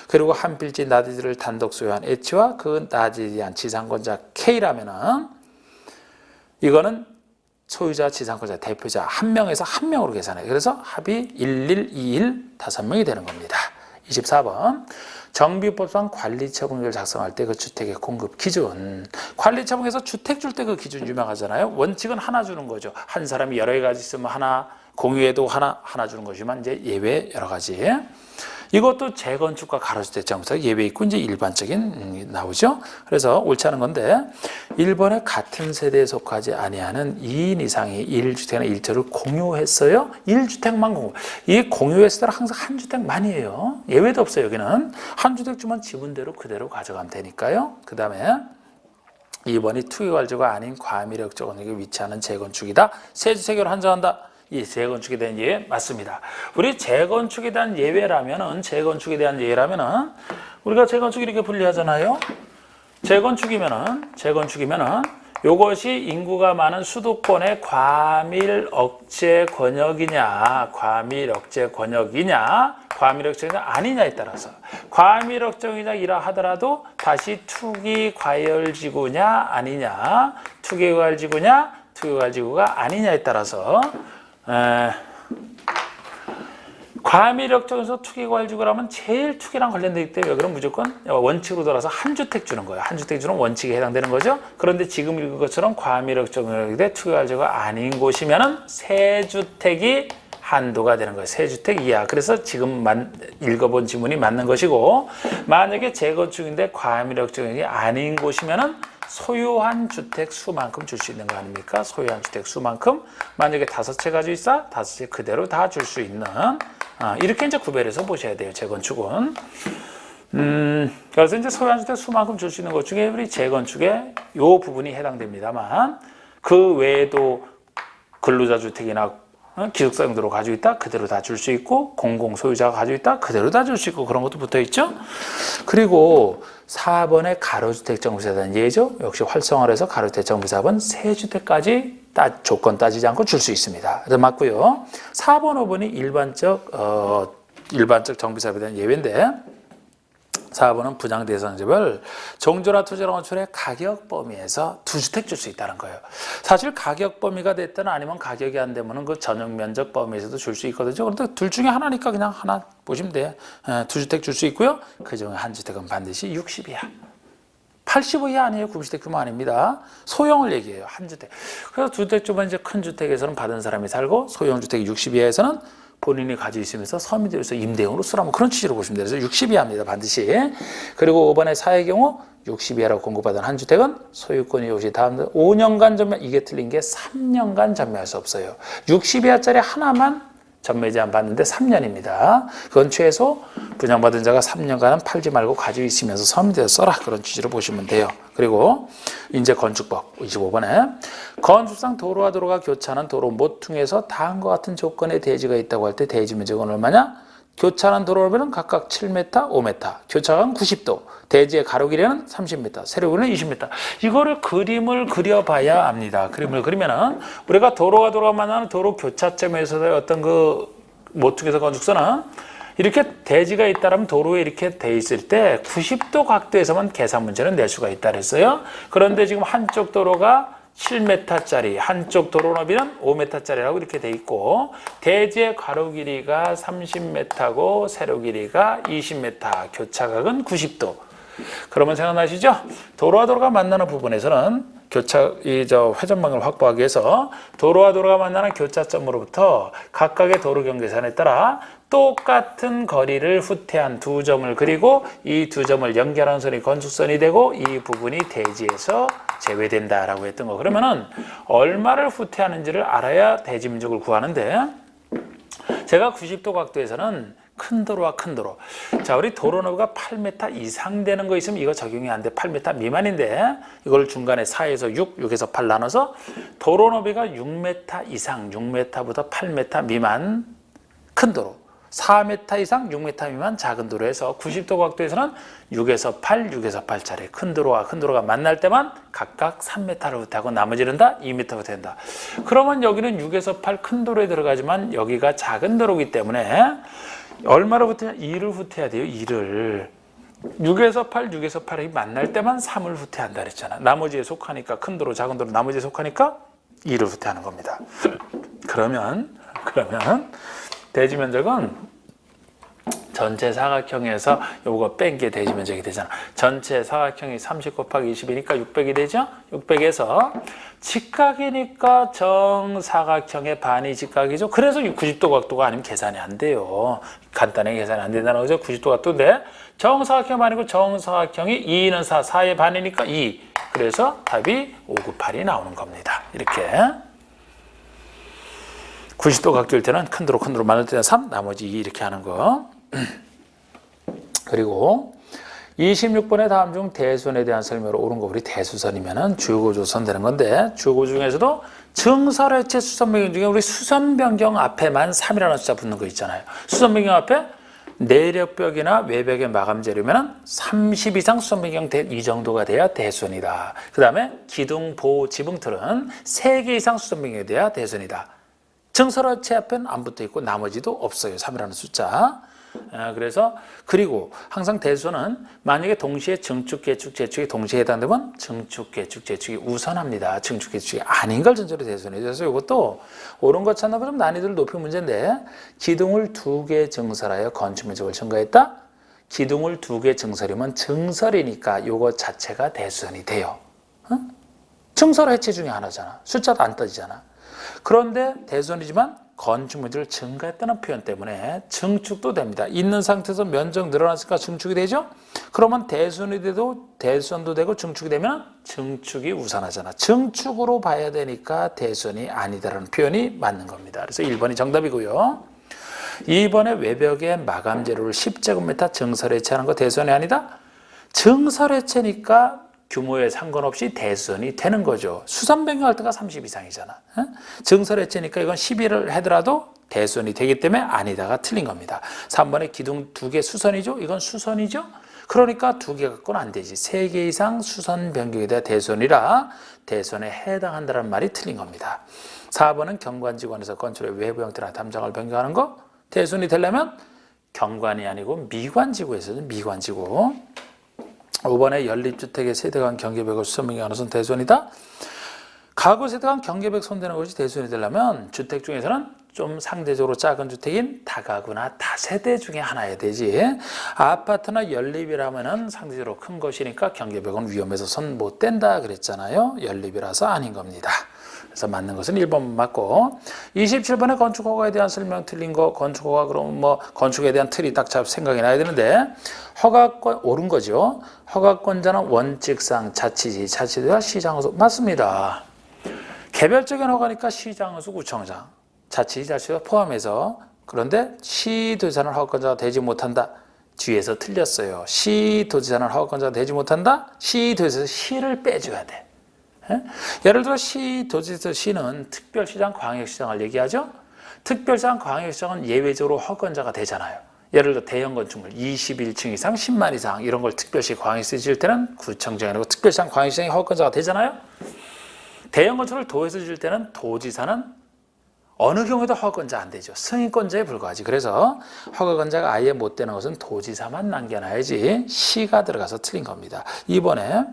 그리고 한 필지 나디지를 단독 소유한 H와 그 나디지에 대한 지상권자 K라면은 이거는 소유자, 지상권자, 대표자 한 명에서 한 명으로 계산해요. 그래서 합이 11, 21, 5명이 되는 겁니다. 24번 정비법상 관리처분을 작성할 때 그 주택의 공급 기준 관리처분에서 주택 줄 때 그 기준 유명하잖아요. 원칙은 하나 주는 거죠. 한 사람이 여러 가지 있으면 하나, 공유해도 하나 주는 거지만 이제 예외 여러 가지. 이것도 재건축과 가로주택 정비사업 예외 있고 이제 일반적인 나오죠. 그래서 옳지 않은 건데 1번에 같은 세대에 속하지 아니하는 2인 이상이 1주택이나 1처를 공유했어요. 1주택만 공유. 이 공유했을 때는 항상 한 주택만이에요. 예외도 없어요. 여기는 한 주택 주면 지분대로 그대로 가져가면 되니까요. 그 다음에 2번이 투기관리가 아닌 과밀역적 원역에 위치하는 재건축이다. 세주택으로 한정한다. 이 재건축에 대한 예외 맞습니다. 우리 재건축에 대한 예외라면은 우리가 재건축 이렇게 분리하잖아요. 재건축이면은 요것이 인구가 많은 수도권의 과밀 억제 권역이냐, 과밀 억제 권역이냐, 과밀 억제가 아니냐에 따라서 과밀 억제이라 하더라도 다시 투기 과열지구냐 아니냐, 투기 과열지구냐, 투기 과열지구가 아니냐에 따라서 과밀역적에서 투기과열지구라면 제일 투기랑 관련되기 때문에 여기는 무조건 원칙으로 돌아서 한 주택 주는 거예요. 한 주택 주는 원칙에 해당되는 거죠. 그런데 지금 읽은 것처럼 과밀역적인데 투기과열지구가 아닌 곳이면은 세 주택이 한도가 되는 거예요. 세 주택 이하. 그래서 지금 읽어본 지문이 맞는 것이고 만약에 재건축인데 과밀역적이 아닌 곳이면은 소유한 주택 수만큼 줄 수 있는 거 아닙니까? 소유한 주택 수만큼 만약에 5채 가지고 있어 5채 그대로 다 줄 수 있는 이렇게 이제 구별해서 보셔야 돼요. 재건축은 그래서 이제 소유한 주택 수만큼 줄 수 있는 것 중에 우리 재건축에 요 부분이 해당됩니다만 그 외에도 근로자 주택이나 기숙사용도로 가지고 있다 그대로 다 줄 수 있고 공공 소유자가 가지고 있다 그대로 다 줄 수 있고 그런 것도 붙어 있죠. 그리고 4번의 가로주택 정비사에 대한 예죠. 역시 활성화를 해서 가로주택 정비사업은 3주택까지 조건 따지지 않고 줄 수 있습니다. 그래서 맞고요. 4번, 5번이 일반적 정비사업에 대한 예외인데 4번은 부장 대상지별 종조나 토지나 건축의 가격 범위에서 2주택 줄 수 있다는 거예요. 사실 가격 범위가 됐든 아니면 가격이 안 되면은 그 전용 면적 범위에서도 줄 수 있거든요. 그런데 둘 중에 하나니까 그냥 하나 보시면 돼요. 2주택 줄 수 있고요. 그 중에 한 주택은 반드시 60 이하. 85 이하 아니에요. 90주택 규모 아닙니다. 소형을 얘기해요. 한 주택. 그래서 2주택 주면 이제 큰 주택에서는 받은 사람이 살고 소형 주택 60 이하에서는 본인이 가지고 있으면서 서민들이 돼서 임대용으로 쓰라면 그런 취지로 보시면 돼요. 그래서 60이하입니다. 반드시. 그리고 5번의 4의 경우 60이하라고 공급받은 한 주택은 소유권이 이것이 다음 5년간 전매, 이게 틀린 게 3년간 전매할 수 없어요. 60이하짜리 하나만 전매 제한 받는데 3년입니다. 그건 최소 분양받은 자가 3년간은 팔지 말고 가지고 있으면서 서민들에서 써라. 그런 취지로 보시면 돼요. 그리고 이제 건축법 25번에 건축상 도로와 도로가 교차하는 도로 모퉁이에서 다음과 같은 조건의 대지가 있다고 할 때 대지 면적은 얼마냐? 교차하는 도로변은 각각 7m, 5m, 교차간 90도, 대지의 가로 길이는 30m, 세로 길이는 20m. 이거를 그림을 그려봐야 압니다. 그림을 그리면은 우리가 도로가 만나는 도로 교차점에서의 어떤 그 모퉁이에서 건축선은 이렇게 대지가 있다면 도로에 이렇게 돼 있을 때 90도 각도에서만 계산 문제는 낼 수가 있다 그랬어요. 그런데 지금 한쪽 도로가 7m짜리, 한쪽 도로 너비는 5m짜리라고 이렇게 돼 있고 대지의 가로 길이가 30m고 세로 길이가 20m, 교차각은 90도. 그러면 생각나시죠? 도로와 도로가 만나는 부분에서는 회전방을 확보하기 위해서 도로와 도로가 만나는 교차점으로부터 각각의 도로 경계선에 따라 똑같은 거리를 후퇴한 두 점을 그리고 이 두 점을 연결하는 선이 건축선이 되고 이 부분이 대지에서 제외된다라고 했던 거. 그러면은 얼마를 후퇴하는지를 알아야 대지 면적을 구하는데 제가 90도 각도에서는 큰 도로와 큰 도로. 자, 우리 도로 너비가 8m 이상 되는 거 있으면 이거 적용이 안 돼. 8m 미만인데 이걸 중간에 4에서 6, 6에서 8 나눠서 도로 너비가 6m 이상, 6m부터 8m 미만 큰 도로. 4m 이상 6m 미만 작은 도로에서 90도 각도에서는 6에서 8, 6에서 8짜리 큰 도로와 큰 도로가 만날 때만 각각 3m를 후퇴하고 나머지는 다 2m 후퇴한다. 그러면 여기는 6에서 8 큰 도로에 들어가지만 여기가 작은 도로이기 때문에 얼마를 후퇴해야 2를 후퇴해야 돼요. 2를. 6에서 8, 6에서 8이 만날 때만 3을 후퇴한다 그랬잖아. 나머지에 속하니까 큰 도로, 작은 도로 나머지에 속하니까 2를 후퇴하는 겁니다. 그러면 대지 면적은 전체 사각형에서 요거 뺀 게 대지 면적이 되잖아. 전체 사각형이 30 곱하기 20이니까 600이 되죠? 600에서 직각이니까 정사각형의 반이 직각이죠. 그래서 90도 각도가 아니면 계산이 안 돼요. 간단하게 계산이 안 된다는 거죠. 90도 각도인데 정사각형 반이고 정사각형이 2는 4, 4의 반이니까 2. 그래서 답이 598이 나오는 겁니다. 이렇게. 90도 각도일 때는 큰 도로 만들 때는 3, 나머지 2 이렇게 하는 거. 그리고 26번의 다음 중 대수선에 대한 설명으로 옳은 거 우리 대수선이면은 주거조선 되는 건데 주거 중에서도 증설해체 수선 변경 중에 우리 수선 변경 앞에만 3이라는 숫자 붙는 거 있잖아요. 수선 변경 앞에 내력벽이나 외벽의 마감 재료면은 30 이상 수선 변경 이 정도가 돼야 대수선이다. 그 다음에 기둥, 보호, 지붕틀은 3개 이상 수선 변경이 돼야 대수선이다. 증설해체 앞에는 안 붙어 있고 나머지도 없어요. 3이라는 숫자. 그래서 그리고 항상 대수선은 만약에 동시에 증축, 개축, 재축이 동시에 해당되면 증축, 개축, 재축이 우선합니다. 증축, 개축이 아닌 걸 전제로 대수선이죠. 그래서 이것도 옳은 것 찾나 보면 난이도를 높인 문제인데 기둥을 2개 증설하여 건축 면적을 증가했다. 기둥을 2개 증설이면 증설이니까 이거 자체가 대수선이 돼요. 증설 해체 중에 하나잖아. 숫자도 안 떠지잖아. 그런데 대수선이지만 건축 면적을 증가했다는 표현 때문에 증축도 됩니다. 있는 상태에서 면적 늘어났으니까 증축이 되죠? 그러면 대수선이 돼도 대수선도 되고 증축이 되면 증축이 우선하잖아. 증축으로 봐야 되니까 대수선이 아니다라는 표현이 맞는 겁니다. 그래서 1번이 정답이고요. 2번에 외벽에 마감 재료를 10제곱미터 증설 해체하는 거 대수선이 아니다? 증설 해체니까 규모에 상관없이 대수선이 되는 거죠. 수선 변경할 때가 30 이상이잖아. 증설 해체니까 이건 11을 하더라도 대수선이 되기 때문에 아니다가 틀린 겁니다. 3번에 기둥 2개 수선이죠. 이건 수선이죠. 그러니까 2개 갖고는 안 되지. 3개 이상 수선 변경에 대한 대수선이라 대수선에 해당한다는 말이 틀린 겁니다. 4번은 경관지구안에서 건축의 외부 형태나 담장을 변경하는 거 대수선이 되려면 경관이 아니고 미관지구에서는 미관지구. 5번에 연립주택의 세대간 경계벽을 수선 변경하는 것은 대수선이다. 가구 세대간 경계벽 손대는 것이 대수선이 되려면 주택 중에서는 좀 상대적으로 작은 주택인 다가구나 다세대 중에 하나여야 되지. 아파트나 연립이라면은 상대적으로 큰 것이니까 경계벽은 위험해서 손 못 댄다 그랬잖아요. 연립이라서 아닌 겁니다. 그래서 맞는 것은 1번 맞고, 27번에 건축허가에 대한 설명 틀린 거, 건축허가 그럼 뭐 건축에 대한 틀이 딱 생각이 나야 되는데, 허가권 옳은 거죠. 허가권자는 원칙상 자치지와 시장허수 맞습니다. 개별적인 허가니까 시장허수 구청장, 자치지자체가 포함해서. 그런데 시도지사는 허가권자가 되지 못한다. 뒤에서 틀렸어요. 시도지사는 허가권자가 되지 못한다. 시도지사에서 시를 빼줘야 돼. 예를 들어 시도지사 시는 특별시장, 광역시장을 얘기하죠. 특별시장, 광역시장은 예외적으로 허가권자가 되잖아요. 예를 들어 대형 건축물 21층 이상 10만 이상 이런 걸 특별시, 광역시 지을 때는 구청장이 아니고 특별시장, 광역시장이 허가권자가 되잖아요. 대형 건축을 도에서 지을 때는 도지사는 어느 경우에도 허가권자 안 되죠. 승인권자에 불과하지. 그래서 허가권자가 아예 못 되는 것은 도지사만 남겨놔야지 시가 들어가서 틀린 겁니다. 이번에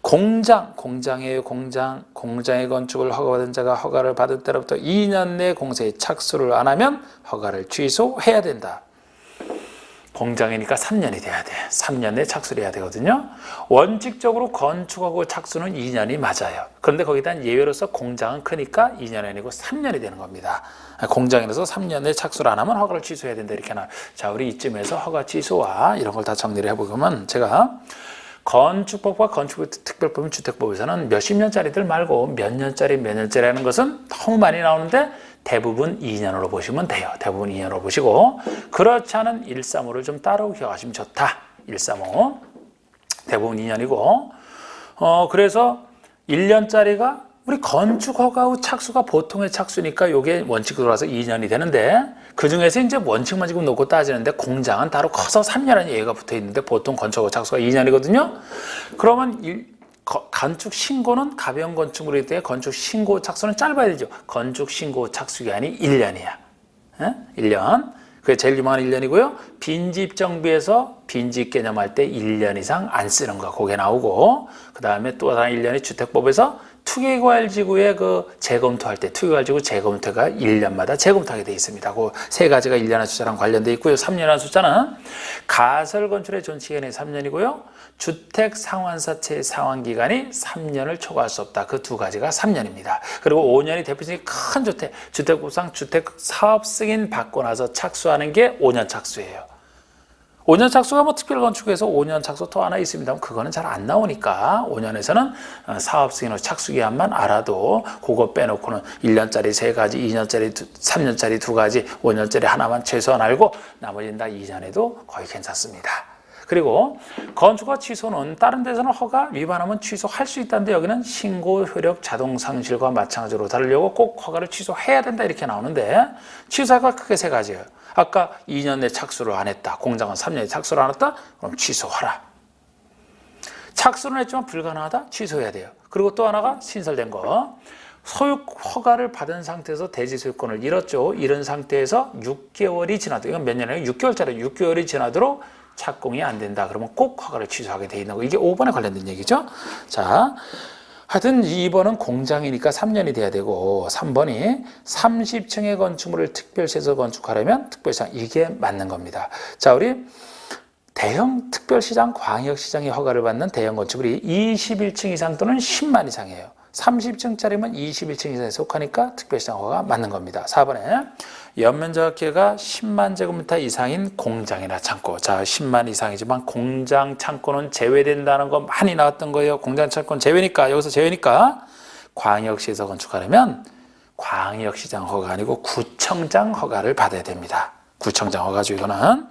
공장의 건축을 허가받은 자가 허가를 받을 때로부터 2년 내 공사에 착수를 안 하면 허가를 취소해야 된다. 공장이니까 3년이 돼야 돼. 3년 내에 착수를 해야 되거든요. 원칙적으로 건축하고 착수는 2년이 맞아요. 그런데 거기다 예외로서 공장은 크니까 2년이 아니고 3년이 되는 겁니다. 공장이라서 3년 내에 착수를 안 하면 허가를 취소해야 된다. 이렇게 하나. 자, 우리 이쯤에서 허가 취소와 이런 걸 다 정리를 해보면, 제가 건축법과 건축특별법인 주택법에서는 몇십 년짜리들 말고 몇 년짜리 하는 것은 너무 많이 나오는데 대부분 2년으로 보시면 돼요. 대부분 2년으로 보시고, 그렇지 않은 135를 좀 따로 기억하시면 좋다. 135 대부분 2년이고, 그래서 1년짜리가 우리 건축허가 후 착수가 보통의 착수니까 이게 원칙으로 돌아서 2년이 되는데, 그중에서 이제 원칙만 지금 놓고 따지는데 공장은 따로 커서 3년이라는 예외가 붙어 있는데 보통 건축허가 착수가 2년이거든요. 그러면 건축 신고는 가벼운 건축물이기 때문에 건축 신고 착수는 짧아야 되죠. 건축 신고 착수 기간이 1년이야. 1년. 그게 제일 유명한 1년이고요. 빈집 정비에서 빈집 개념할 때 1년 이상 안 쓰는 거 그게 나오고, 그 다음에 또 다른 1년이 주택법에서 투기과열지구의 그 재검토할 때 투기과열지구 재검토가 1년마다 재검토하게 되어 있습니다. 그 세 가지가 1년의 숫자랑 관련되어 있고요. 3년의 숫자는 가설건축의 존치기간이 3년이고요. 주택 상환사채의 상환기간이 3년을 초과할 수 없다. 그 두 가지가 3년입니다. 그리고 5년이 대표적인 큰 주택법상 주택사업 승인 받고 나서 착수하는 게 5년 착수예요. 5년 착수가 뭐 특별건축에서 5년 착수 또 하나 있습니다. 그거는 잘 안 나오니까 5년에서는 사업 승인 후 착수기한만 알아도 그거 빼놓고는 1년짜리 3가지, 2년짜리 3년짜리 2가지, 5년짜리 하나만 최소한 알고 나머지는 다 2년에도 거의 괜찮습니다. 그리고 건축허가 취소는 다른 데서는 허가 위반하면 취소할 수 있다는데 여기는 신고 효력 자동 상실과 마찬가지로 다루려고 꼭 허가를 취소해야 된다 이렇게 나오는데, 취소가 크게 3가지예요. 아까 2년 내 착수를 안 했다. 공장은 3년에 착수를 안 했다. 그럼 취소하라. 착수는 했지만 불가능하다. 취소해야 돼요. 그리고 또 하나가 신설된 거. 소유 허가를 받은 상태에서 대지 소유권을 잃었죠. 잃은 상태에서 6개월이 지나도, 이건 몇 년이에요? 6개월짜리 6개월이 지나도록 착공이 안 된다. 그러면 꼭 허가를 취소하게 돼 있는 거. 이게 5번에 관련된 얘기죠. 자, 하여튼 2번은 공장이니까 3년이 돼야 되고, 3번이 30층의 건축물을 특별시에서 건축하려면 특별시장, 이게 맞는 겁니다. 자, 우리 대형 특별시장, 광역시장이 허가를 받는 대형 건축물이 21층 이상 또는 10만 이상이에요. 30층짜리면 21층 이상에 속하니까 특별시장 허가가 맞는 겁니다. 4번에 연면적계가 10만 제곱미터 이상인 공장이나 창고. 자, 10만 이상이지만 공장, 창고는 제외된다는 거 많이 나왔던 거예요. 공장, 창고는 제외니까, 여기서 제외니까 광역시에서 건축하려면 광역시장 허가 아니고 구청장 허가를 받아야 됩니다. 구청장 허가죠, 이거는.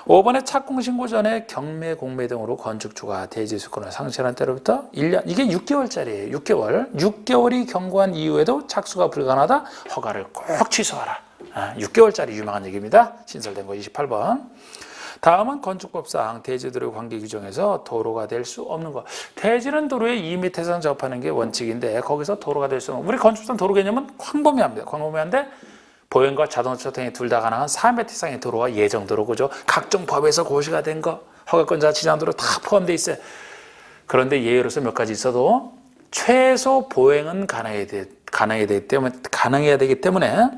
5번에 착공신고 전에 경매, 공매 등으로 건축주가 대지수권을 상실한 때로부터 1년, 이게 6개월짜리예요. 6개월이 경과한 이후에도 착수가 불가능하다. 허가를 꼭 취소하라. 6개월짜리 유명한 얘기입니다. 신설된 거 28번. 다음은 건축법상 대지도로 관계 규정에서 도로가 될 수 없는 거. 대지는 도로의 2m 이상 접하는 게 원칙인데 거기서 도로가 될 수 없는 거. 우리 건축법상 도로 개념은 광범위합니다. 광범위한데 보행과 자동차 통행 둘 다 가능한 4m 이상의 도로와 예정도로, 그죠? 각종 법에서 고시가 된 거, 허가권자 지정도로 다 포함되어 있어요. 그런데 예외로서 몇 가지 있어도 최소 보행은 가능해야 되기 때문에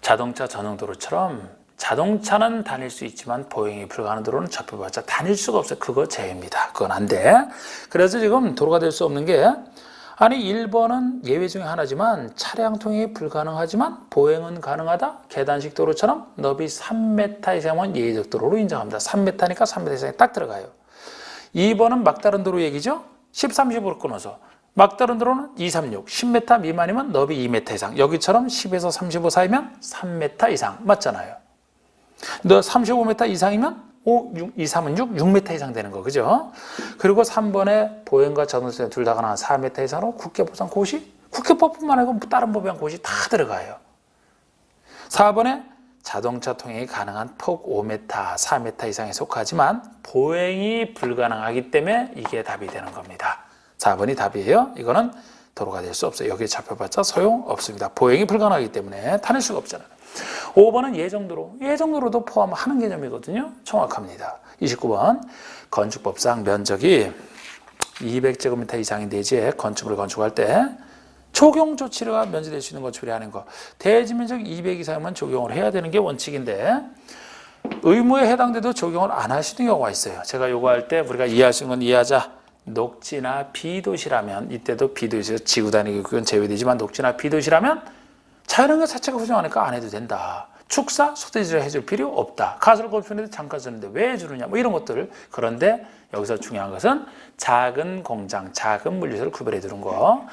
자동차 전용도로처럼 자동차는 다닐 수 있지만 보행이 불가능한 도로는 접해봤자 다닐 수가 없어요. 그거 제외입니다. 그건 안 돼. 그래서 지금 도로가 될 수 없는 게 아니 1번은 예외 중에 하나지만 차량 통행이 불가능하지만 보행은 가능하다. 계단식 도로처럼 너비 3m 이상은 예외적 도로로 인정합니다. 3m니까 3m 이상에 딱 들어가요. 2번은 막다른 도로 얘기죠. 10, 30으로 끊어서 막다른 도로는 2, 3, 6, 10m 미만이면 너비 2m 이상. 여기처럼 10에서 35 사이면 3m 이상 맞잖아요. 너 35m 이상이면 5, 6, 2, 3은 6, 6m 이상 되는 거 그죠? 그리고 3번에 보행과 자동차 둘 다 가능한 4m 이상으로 국회법상 고시? 국회법뿐만 아니고 다른 법이랑 고시 다 들어가요. 4번에 자동차 통행이 가능한 폭 5m, 4m 이상에 속하지만 보행이 불가능하기 때문에 이게 답이 되는 겁니다. 4번이 답이에요. 이거는 도로가 될 수 없어요. 여기에 잡혀봤자 소용없습니다. 보행이 불가능하기 때문에 다닐 수가 없잖아요. 5번은 예정도로. 예정도로도 포함하는 개념이거든요. 정확합니다. 29번 건축법상 면적이 200제곱미터 이상인 대지에 건축물을 건축할 때 적용 조치가 면제될 수 있는 건축물이 하는 거. 대지 면적 200 이상만 적용을 해야 되는 게 원칙인데 의무에 해당돼도 적용을 안 하시는 경우가 있어요. 제가 요거 할 때 우리가 이해하시는 건 이해하자. 녹지나 비도시라면 이때도 비도시에서 지구 단위 교육은 제외되지만 녹지나 비도시라면 자연환경 자체가 부정하니까 안 해도 된다. 축사, 소재지를 해줄 필요 없다. 가설 건축인데 잠깐 썼는데 왜 해주느냐 뭐 이런 것들. 그런데 여기서 중요한 것은 작은 공장, 작은 물류소를 구별해 두는 거.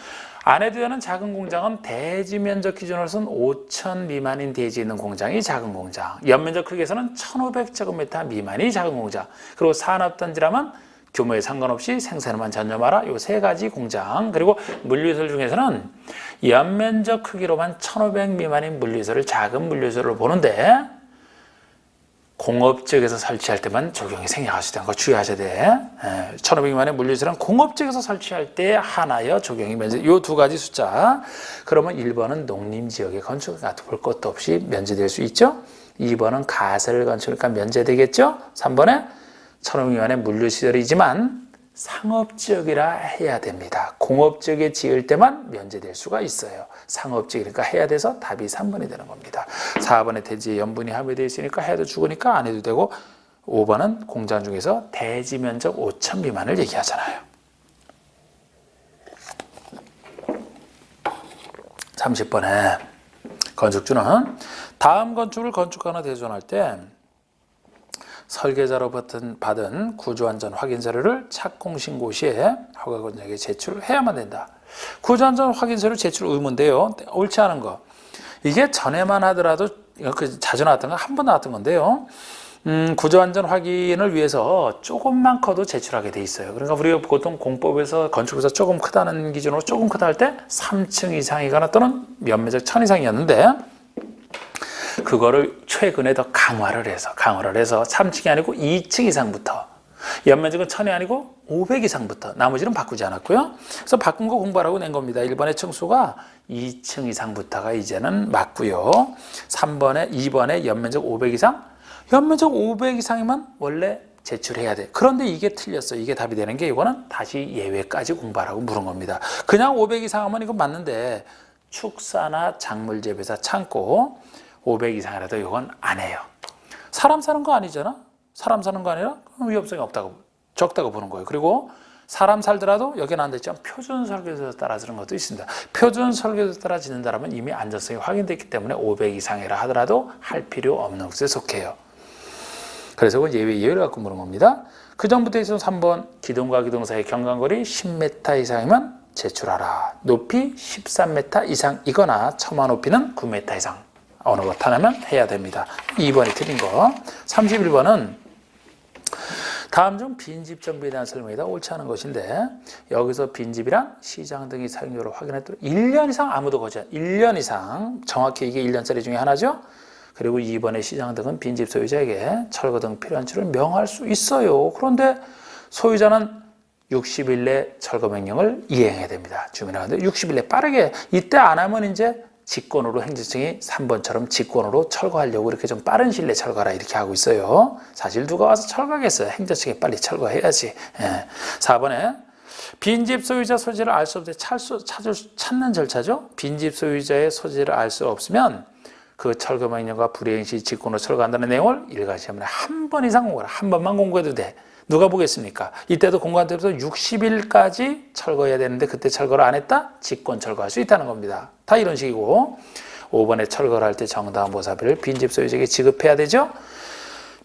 안 해도 되는 작은 공장은 대지 면적 기준으로서는 5,000 미만인 대지에 있는 공장이 작은 공장. 연면적 크기에서는 1,500제곱미터 미만이 작은 공장. 그리고 산업단지라면 규모에 상관없이 생산에만 전념하라. 요 세 가지 공장. 그리고 물류시설 중에서는 연면적 크기로만 1,500 미만인 물류시설을 작은 물류시설로 보는데 공업지역에서 설치할 때만 적용이 생략할 수 있다는 거 주의하셔야 돼. 1,500 미만의 물류시설은 공업지역에서 설치할 때 하나여 적용이 면제. 요 두 가지 숫자. 그러면 1번은 농림지역의 건축 같은 볼 것도 없이 면제될 수 있죠. 2번은 가설 건축이니까 면제되겠죠. 3번에 1,500 미만의 물류시설이지만 상업지역이라 해야 됩니다. 공업지역에 지을 때만 면제될 수가 있어요. 상업지역이니까 해야 돼서 답이 3번이 되는 겁니다. 4번에 대지에 연분이 함유되어 있으니까 해도 죽으니까 안 해도 되고 5번은 공장 중에서 대지 면적 5,000 미만을 얘기하잖아요. 30번에 건축주는 다음 건축을 건축하거나 대전할 때 설계자로 받은 구조안전 확인 자료를 착공신고 시에 허가건장에게 제출해야만 된다. 구조안전 확인 자료 제출 의무인데요. 옳지 않은 거. 이게 전에만 하더라도 자주 나왔던 거 한 번 나왔던 건데요. 구조안전 확인을 위해서 조금만 커도 제출하게 돼 있어요. 그러니까 우리가 보통 공법에서 건축에서 조금 크다는 기준으로 조금 크다 할 때 3층 이상이거나 또는 연면적 1,000 이상이었는데 그거를 최근에 더 강화를 해서 3층이 아니고 2층 이상부터 연면적은 1,000이 아니고 500 이상부터 나머지는 바꾸지 않았고요. 그래서 바꾼 거 공부하라고 낸 겁니다. 1번의 층수가 2층 이상부터가 이제는 맞고요. 2번에 연면적 500 이상? 연면적 500 이상이면 원래 제출해야 돼. 그런데 이게 틀렸어. 이게 답이 되는 게 이거는 다시 예외까지 공부하라고 물은 겁니다. 그냥 500 이상 하면 이거 맞는데 축사나 작물재배사 창고 500 이상이라도 이건 안 해요. 사람 사는 거 아니잖아. 사람 사는 거 아니라 위험성이 적다고 보는 거예요. 그리고 사람 살더라도 여기는 안 됐지만 표준 설계도에 따라 지는 것도 있습니다. 표준 설계도에 따라 짓는다면 이미 안전성이 확인됐기 때문에 500 이상이라 하더라도 할 필요 없는 것에 속해요. 그래서 그건 예외를 갖고 물은 겁니다. 그 전부터 있어서 3번 기둥과 기둥 사이 경관거리 10m 이상이면 제출하라. 높이 13m 이상이거나 처마 높이는 9m 이상. 어느 것 하나면 해야 됩니다. 2번이 틀린 거. 31번은 다음 중 빈집 정비에 대한 설명이다. 옳지 않은 것인데 여기서 빈집이란 시장 등의 사용료를 확인했도록 1년 이상 아무도 거주한 1년 이상 정확히 이게 1년짜리 중에 하나죠. 그리고 2번의 시장 등은 빈집 소유자에게 철거 등 필요한 치를 명할 수 있어요. 그런데 소유자는 60일 내 철거 명령을 이행해야 됩니다. 주민한테 60일 내 빠르게 이때 안 하면 이제 직권으로 행정청이 3번처럼 직권으로 철거하려고 이렇게 좀 빠른 시일 내에 철거하라 이렇게 하고 있어요. 사실 누가 와서 철거하겠어요. 행정청이 빨리 철거해야지. 4번에 빈집 소유자 소재를 알 수 없을 때 찾는 절차죠. 빈집 소유자의 소재를 알 수 없으면 그 철거명령과 불이행시 직권으로 철거한다는 내용을 일괄 시험에 한 번 이상 공부하라. 한 번만 공부해도 돼. 누가 보겠습니까? 이때도 공부한 때부터 60일까지 철거해야 되는데 그때 철거를 안 했다? 직권 철거할 수 있다는 겁니다. 다 이런 식이고 5번에 철거를 할 때 정당한 보상비를 빈집 소유자에게 지급해야 되죠.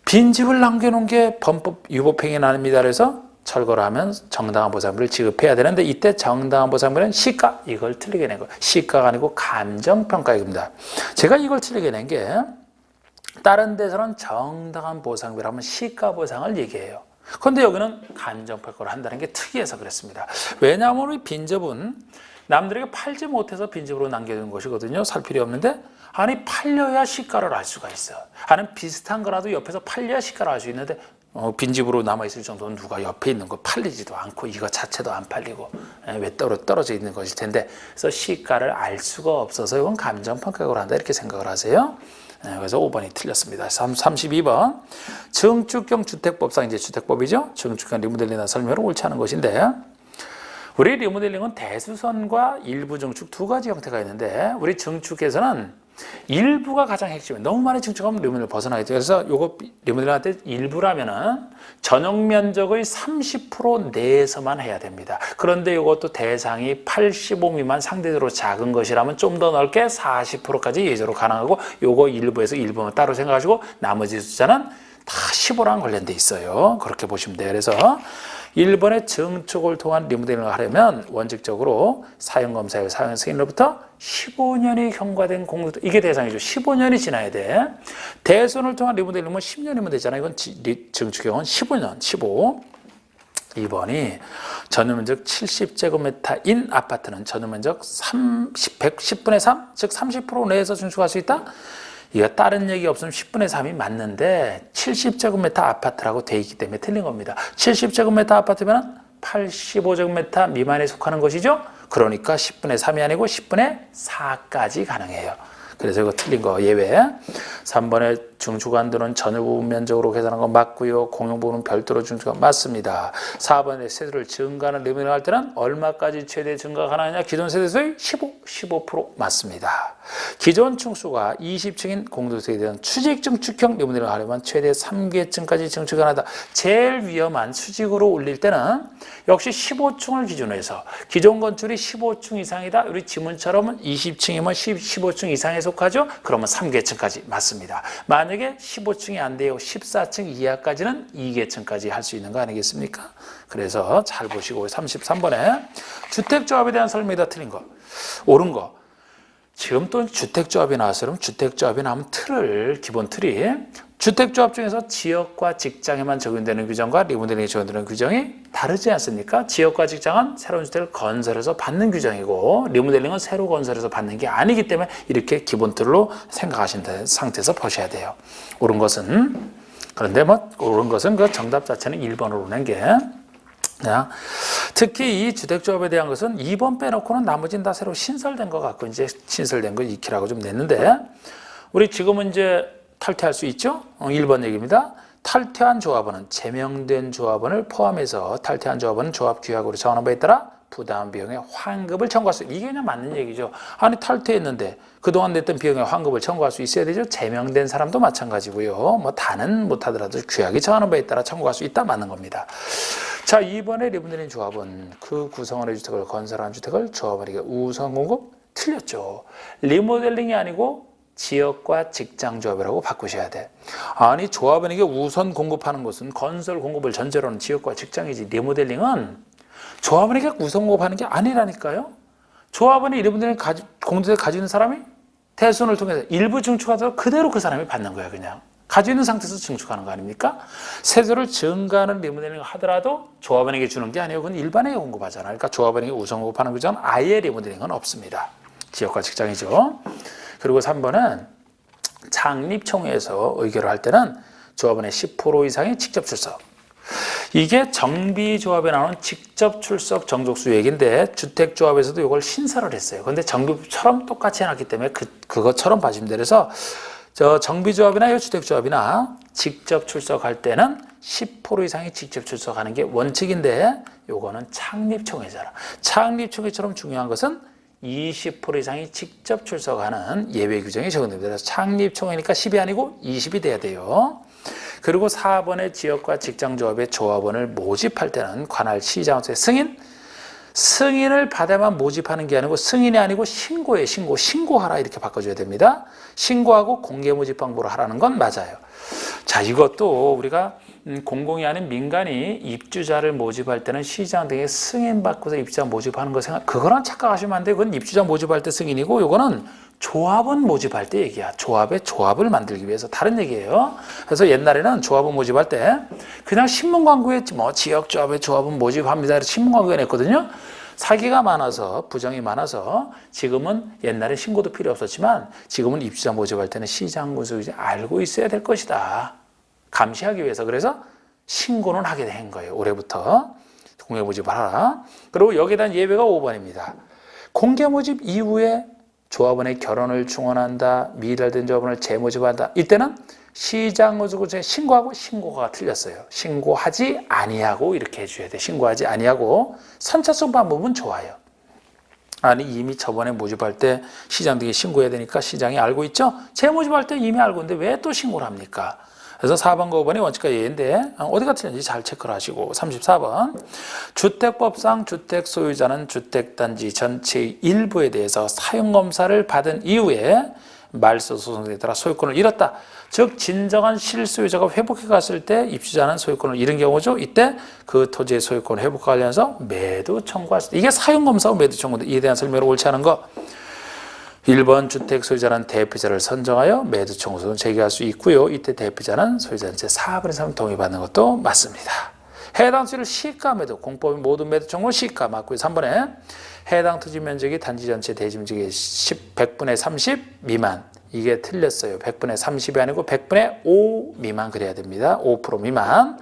빈집을 남겨놓은 게 범법 유법행위는 아닙니다. 그래서 철거를 하면 정당한 보상비를 지급해야 되는데 이때 정당한 보상비는 시가, 이걸 틀리게 낸 거예요. 시가가 아니고 감정평가액입니다. 제가 이걸 틀리게 낸 게 다른 데서는 정당한 보상비를 하면 시가 보상을 얘기해요. 그런데 여기는 감정평가를 한다는 게 특이해서 그랬습니다. 왜냐하면 우리 빈집은 남들에게 팔지 못해서 빈집으로 남겨둔 것이거든요. 살 필요 없는데 아니 팔려야 시가를 알 수가 있어요. 아니 비슷한 거라도 옆에서 팔려야 시가를 알 수 있는데 빈집으로 남아있을 정도는 누가 옆에 있는 거 팔리지도 않고 이거 자체도 안 팔리고 왜 떨어져 있는 것일 텐데 그래서 시가를 알 수가 없어서 이건 감정평가액으로 한다 이렇게 생각을 하세요. 그래서 5번이 틀렸습니다. 32번 증축형 주택법상 이제 주택법이죠. 증축형 리모델링이나 설명을 옳지 않은 것인데 우리 리모델링은 대수선과 일부 증축 두 가지 형태가 있는데 우리 증축에서는 일부가 가장 핵심이에요. 너무 많이 증축하면 리모델링을 벗어나게 돼요. 그래서 요거 리모델링 할 때 일부라면은 전용 면적의 30% 내에서만 해야 됩니다. 그런데 이것도 대상이 85 미만 상대적으로 작은 것이라면 좀 더 넓게 40%까지 예외로 가능하고 요거 일부에서 일부만 따로 생각하시고 나머지 숫자는 다 15랑 관련돼 있어요. 그렇게 보시면 돼요. 그래서 1번의 증축을 통한 리모델링을 하려면 원칙적으로 사용검사의 사용 승인으로부터 15년이 경과된 공도 이게 대상이죠. 15년이 지나야 돼. 대손을 통한 리모델링은 10년이면 되잖아요. 이건 증축형은 15년, 15. 2번이 전유면적 70제곱미터인 아파트는 전유면적 110분의 3, 즉 30% 내에서 증축할 수 있다? 이거 다른 얘기 없으면 10분의 3이 맞는데 70제곱미터 아파트라고 돼 있기 때문에 틀린 겁니다. 70제곱미터 아파트면 85제곱미터 미만에 속하는 것이죠. 그러니까 10분의 3이 아니고 10분의 4까지 가능해요. 그래서 이거 틀린 거 예외. 3번에 증축한도는 전유 부분 면적으로 계산한 건 맞고요. 공용 부분은 별도로 증축한 맞습니다. 4번에 세수를 증가하는 리모델링 할 때는 얼마까지 최대 증가 가능하냐? 기존 세대수의 15% 맞습니다. 기존 층수가 20층인 공동세대에 대한 추직 증축형 리모델링을 하려면 최대 3개층까지 증축이 가능하다. 제일 위험한 수직으로 올릴 때는 역시 15층을 기준으로 해서 기존 건축이 15층 이상이다. 우리 지문처럼 20층이면 15층 이상에 속하죠. 그러면 3개층까지 맞습니다. 만약에 15층이 안 돼요. 14층 이하까지는 2개층까지 할 수 있는 거 아니겠습니까? 그래서 잘 보시고 33번에 주택조합에 대한 설명이 다 틀린 거. 옳은 거. 지금 또 주택조합이 나왔어요. 그럼 주택조합이 나오면 기본 틀이 주택조합 중에서 지역과 직장에만 적용되는 규정과 리모델링에 적용되는 규정이 다르지 않습니까? 지역과 직장은 새로운 주택을 건설해서 받는 규정이고 리모델링은 새로 건설해서 받는 게 아니기 때문에 이렇게 기본 틀로 생각하신 상태에서 보셔야 돼요. 옳은 것은 그런데 옳은 것은 그 정답 자체는 1번으로 낸 게 특히 이 주택조합에 대한 것은 2번 빼놓고는 나머지는 다 새로 신설된 것 같고 이제 신설된 거 익히라고 좀 냈는데 우리 지금은 이제 탈퇴할 수 있죠? 1번 얘기입니다. 탈퇴한 조합원은 제명된 조합원을 포함해서 탈퇴한 조합원은 조합 규약으로 정하는 바에 따라 부담 비용의 환급을 청구할 수 있다. 이게 그냥 맞는 얘기죠. 아니 탈퇴했는데 그동안 냈던 비용의 환급을 청구할 수 있어야 되죠. 제명된 사람도 마찬가지고요. 다는 못하더라도 규약이 정하는 바에 따라 청구할 수 있다. 맞는 겁니다. 자, 2번의 리모델링 조합은 그 구성원의 주택을 건설한 주택을 조합원에게 우선 공급 틀렸죠. 리모델링이 아니고 지역과 직장 조합이라고 바꾸셔야 돼. 아니 조합원에게 우선 공급하는 것은 건설 공급을 전제로 하는 지역과 직장이지 리모델링은 조합원에게 우선 공급하는 게 아니라니까요. 조합원이 리모델링 공동세 가지고 있는 사람이 대손을 통해서 일부 증축하더라도 그대로 그 사람이 받는 거야. 그냥 가지고 있는 상태에서 증축하는 거 아닙니까? 세수를 증가하는 리모델링을 하더라도 조합원에게 주는 게 아니고 그건 일반에게 공급하잖아요. 그러니까 조합원에게 우선 공급하는 규정은 아예 리모델링은 없습니다. 지역과 직장이죠. 그리고 3번은 창립총회에서 의결을 할 때는 조합원의 10% 이상이 직접 출석. 이게 정비조합에 나오는 직접 출석 정족수 얘기인데 주택조합에서도 이걸 신설을 했어요. 그런데 정비처럼 똑같이 해놨기 때문에 그것처럼 봐주면 돼요. 그래서 정비조합이나 주택조합이나 직접 출석할 때는 10% 이상이 직접 출석하는 게 원칙인데 요거는 창립총회잖아. 창립총회처럼 중요한 것은 20% 이상이 직접 출석하는 예외 규정이 적용됩니다. 그래서 창립총회니까 10이 아니고 20이 돼야 돼요. 그리고 4번의 지역과 직장조합의 조합원을 모집할 때는 관할 시장으로서의 승인을 받아야만 모집하는 게 아니고 승인이 아니고 신고하라 이렇게 바꿔줘야 됩니다. 신고하고 공개 모집 방법으로 하라는 건 맞아요. 자, 이것도 우리가 공공이 아닌 민간이 입주자를 모집할 때는 시장 등의 승인 받고서 입주자 모집하는 거 그거랑 착각하시면 안 돼요. 그건 입주자 모집할 때 승인이고 요거는 조합원 모집할 때 얘기야. 조합을 만들기 위해서 다른 얘기예요. 그래서 옛날에는 조합원 모집할 때 그냥 신문 광고에 뭐 지역 조합의 조합원 모집합니다. 신문 광고에 냈거든요. 사기가 많아서 부정이 많아서 지금은 옛날에 신고도 필요 없었지만 지금은 입주자 모집할 때는 시장 군수가 알고 있어야 될 것이다. 감시하기 위해서. 그래서 신고는 하게 된 거예요. 올해부터 공개 모집을 하라. 그리고 여기에 대한 예외가 5번입니다. 공개 모집 이후에 조합원의 결혼을 충원한다, 미달된 조합원을 재모집한다. 이때는 시장 모집을 신고하고 신고가 틀렸어요. 신고하지 아니하고 이렇게 해줘야 돼. 신고하지 아니하고 선착순 방법은 좋아요. 아니 이미 저번에 모집할 때 시장 등에 신고해야 되니까 시장이 알고 있죠. 재모집할 때 이미 알고 있는데 왜 또 신고를 합니까? 그래서 4번과 5번이 원칙과 예인데 어디가 틀렸는지 잘 체크를 하시고 34번 주택법상 주택 소유자는 주택단지 전체의 일부에 대해서 사용검사를 받은 이후에 말소 소송에 따라 소유권을 잃었다. 즉 진정한 실소유자가 회복해 갔을 때 입주자는 소유권을 잃은 경우죠. 이때 그 토지의 소유권을 회복과 관련해서 매도 청구할 수 있다. 이게 사용검사와 매도 청구인데 이에 대한 설명을 옳지 않은 거 1번 주택 소유자는 대표자를 선정하여 매도 청구소송을 제기할 수 있고요. 이때 대표자는 소유자한테 4분의 3 동의받는 것도 맞습니다. 해당 토지를 시가 매도, 공법인 모든 매도 청구는 시가 맞고요. 3번에 해당 토지 면적이 단지 전체 대지 면적의 100분의 30 미만. 이게 틀렸어요. 100분의 30이 아니고 100분의 5 미만 그래야 됩니다. 5% 미만.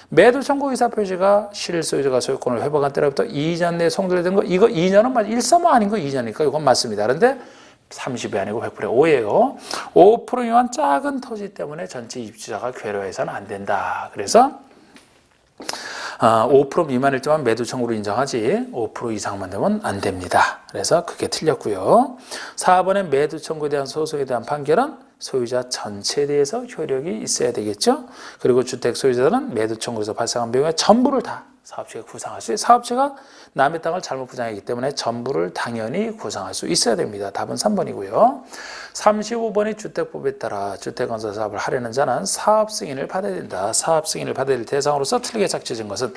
매도 청구 의사 표시가 실소유자가 소유권을 회복한 때로부터 2년 내에 송달된 거 이거 2년은 맞 1.3호 아닌 거 2년이니까 이건 맞습니다. 그런데 30이 아니고 100분의 5예요. 5% 미만 작은 토지 때문에 전체 입주자가 괴로워해서는 안 된다. 그래서 5% 미만일 때만 매도 청구로 인정하지 5% 이상만 되면 안 됩니다. 그래서 그게 틀렸고요. 4번의 매도 청구에 대한 소송에 대한 판결은 소유자 전체에 대해서 효력이 있어야 되겠죠. 그리고 주택 소유자들은 매도 청구에서 발생한 비용의 전부를 다 사업체가 구상할 수 있어요. 사업체가 남의 땅을 잘못 부정했기 때문에 전부를 당연히 구상할 수 있어야 됩니다. 답은 3번이고요. 35번이 주택법에 따라 주택건설 사업을 하려는 자는 사업 승인을 받아야 된다. 사업 승인을 받아야 될 대상으로서 틀리게 작쳐진 것은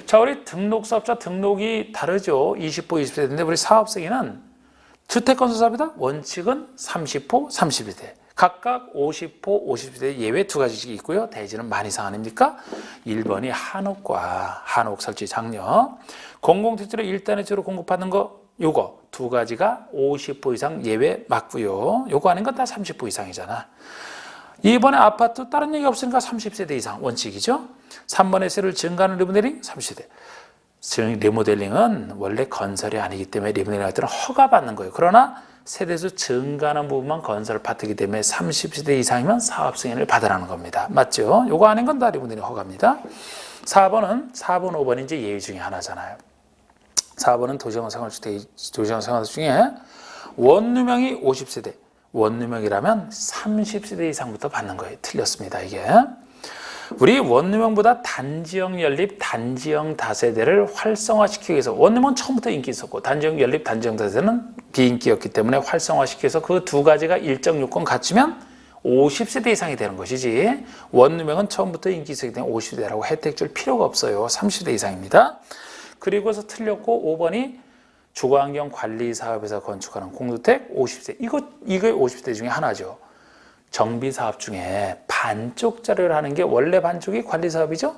자 우리 등록사업자 등록이 다르죠. 20호, 20세인데 우리 사업 승인은 주택건설 사업이다. 원칙은 30호, 30이 돼. 각각 50호, 50대 예외 두 가지씩 있고요. 대지는 만 이상 아닙니까? 1번이 한옥과 한옥 설치 장려. 공공택지를 1단위적으로 공급하는 거 요거 두 가지가 50호 이상 예외 맞고요. 요거 아닌 건 다 30호 이상이잖아. 2번에 아파트 다른 얘기 없으니까 30세대 이상 원칙이죠. 3번에 세를 증가하는 리모델링 30세대. 리모델링은 원래 건설이 아니기 때문에 리모델링 할 때는 허가받는 거예요. 그러나 세대수 증가하는 부분만 건설 파트이기 때문에 30세대 이상이면 사업 승인을 받으라는 겁니다. 맞죠? 요거 아닌 건 다 리모델링 허가입니다. 4번은 4번, 5번이 이제 예외 중에 하나잖아요. 4번은 도시형 생활주택, 도시형 생활주택 중에 원룸형이 50세대, 원룸형이라면 30세대 이상부터 받는 거예요. 틀렸습니다, 이게. 우리 원룸형보다 단지형 연립, 단지형 다세대를 활성화시키기 위해서 원룸은 처음부터 인기 있었고 단지형 연립, 단지형 다세대는 비인기였기 때문에 활성화시키기 위해서 그 두 가지가 일정 요건 갖추면 50세대 이상이 되는 것이지 원룸형은 처음부터 인기 있었기 때문에 50세대라고 혜택 줄 필요가 없어요. 30대 이상입니다. 그리고서 틀렸고 5번이 주거환경관리사업에서 건축하는 공주택 50세. 이거 50세 중에 하나죠. 정비사업 중에 반쪽짜리를 하는 게 원래 반쪽이 관리사업이죠.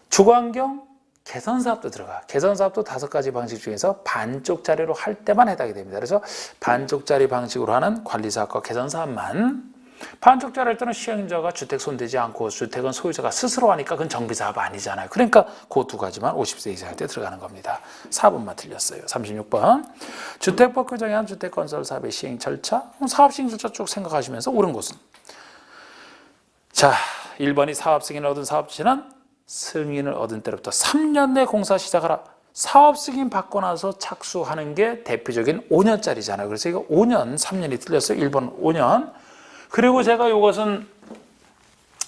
주거환경 개선사업도 들어가. 개선사업도 5가지 방식 중에서 반쪽짜리로 할 때만 해당이 됩니다. 그래서 반쪽짜리 방식으로 하는 관리사업과 개선사업만 반쪽짜리 할 때는 시행자가 주택 손대지 않고 주택은 소유자가 스스로 하니까 그건 정비사업 아니잖아요. 그러니까 그 두 가지만 50세 이상 할 때 들어가는 겁니다. 4번만 틀렸어요. 36번 주택법 규정에 한 주택건설 사업의 시행 절차 사업 시행 절차 쭉 생각하시면서 옳은 것은 자 1번이 사업 승인을 얻은 사업체는 승인을 얻은 때로부터 3년 내 공사 시작하라. 사업 승인 받고 나서 착수하는 게 대표적인 5년짜리잖아요. 그래서 이거 5년, 3년이 틀렸어요. 1번 5년. 그리고 제가 이것은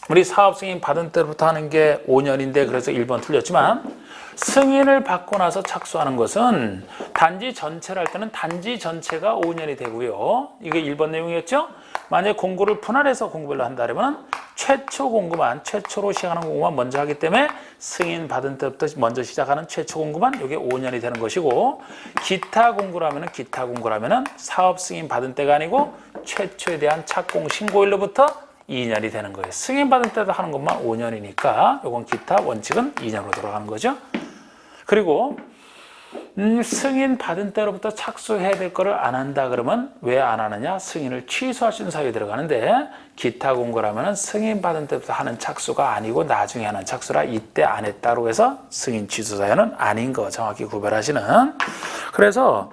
우리 사업 승인 받은 때부터 하는 게 5년인데 그래서 1번 틀렸지만 승인을 받고 나서 착수하는 것은 단지 전체를 할 때는 단지 전체가 5년이 되고요. 이게 1번 내용이었죠? 만약에 공고를 분할해서 공고별로 한다면 최초 공고만, 최초로 시작하는 공고만 먼저 하기 때문에 승인 받은 때부터 먼저 시작하는 최초 공고만 이게 5년이 되는 것이고, 기타 공고라면은 사업 승인 받은 때가 아니고 최초에 대한 착공 신고일로부터 2년이 되는 거예요. 승인 받은 때도 하는 것만 5년이니까 이건 기타 원칙은 2년으로 돌아가는 거죠. 그리고 승인 받은 때로부터 착수해야 될 거를 안 한다 그러면 왜 안 하느냐? 승인을 취소할 수 있는 사유에 들어가는데, 기타 공고라면 승인 받은 때부터 하는 착수가 아니고 나중에 하는 착수라 이때 안 했다고 해서 승인 취소 사유는 아닌 거 정확히 구별하시는. 그래서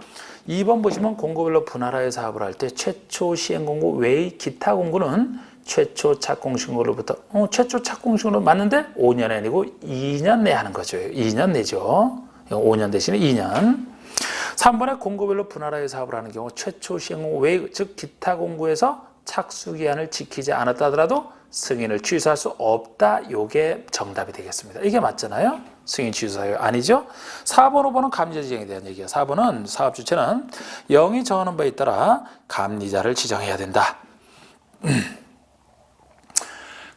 2번 보시면 공고별로 분할하여 사업을 할 때 최초 시행 공고 외의 기타 공고는 최초 착공 신고로부터 최초 착공 신고로 맞는데 5년이 아니고 2년 내에 하는 거죠. 2년 내죠. 5년 대신에 2년. 3번에 공고별로 분할하여 사업을 하는 경우 최초 시행 공고 외, 즉 기타 공고에서 착수 기한을 지키지 않았다 하더라도 승인을 취소할 수 없다. 이게 정답이 되겠습니다. 이게 맞잖아요. 승인 취소 사유 아니죠. 4번, 5번은 감리자 지정에 대한 얘기예요. 4번은 사업 주체는 영이 정하는 바에 따라 감리자를 지정해야 된다.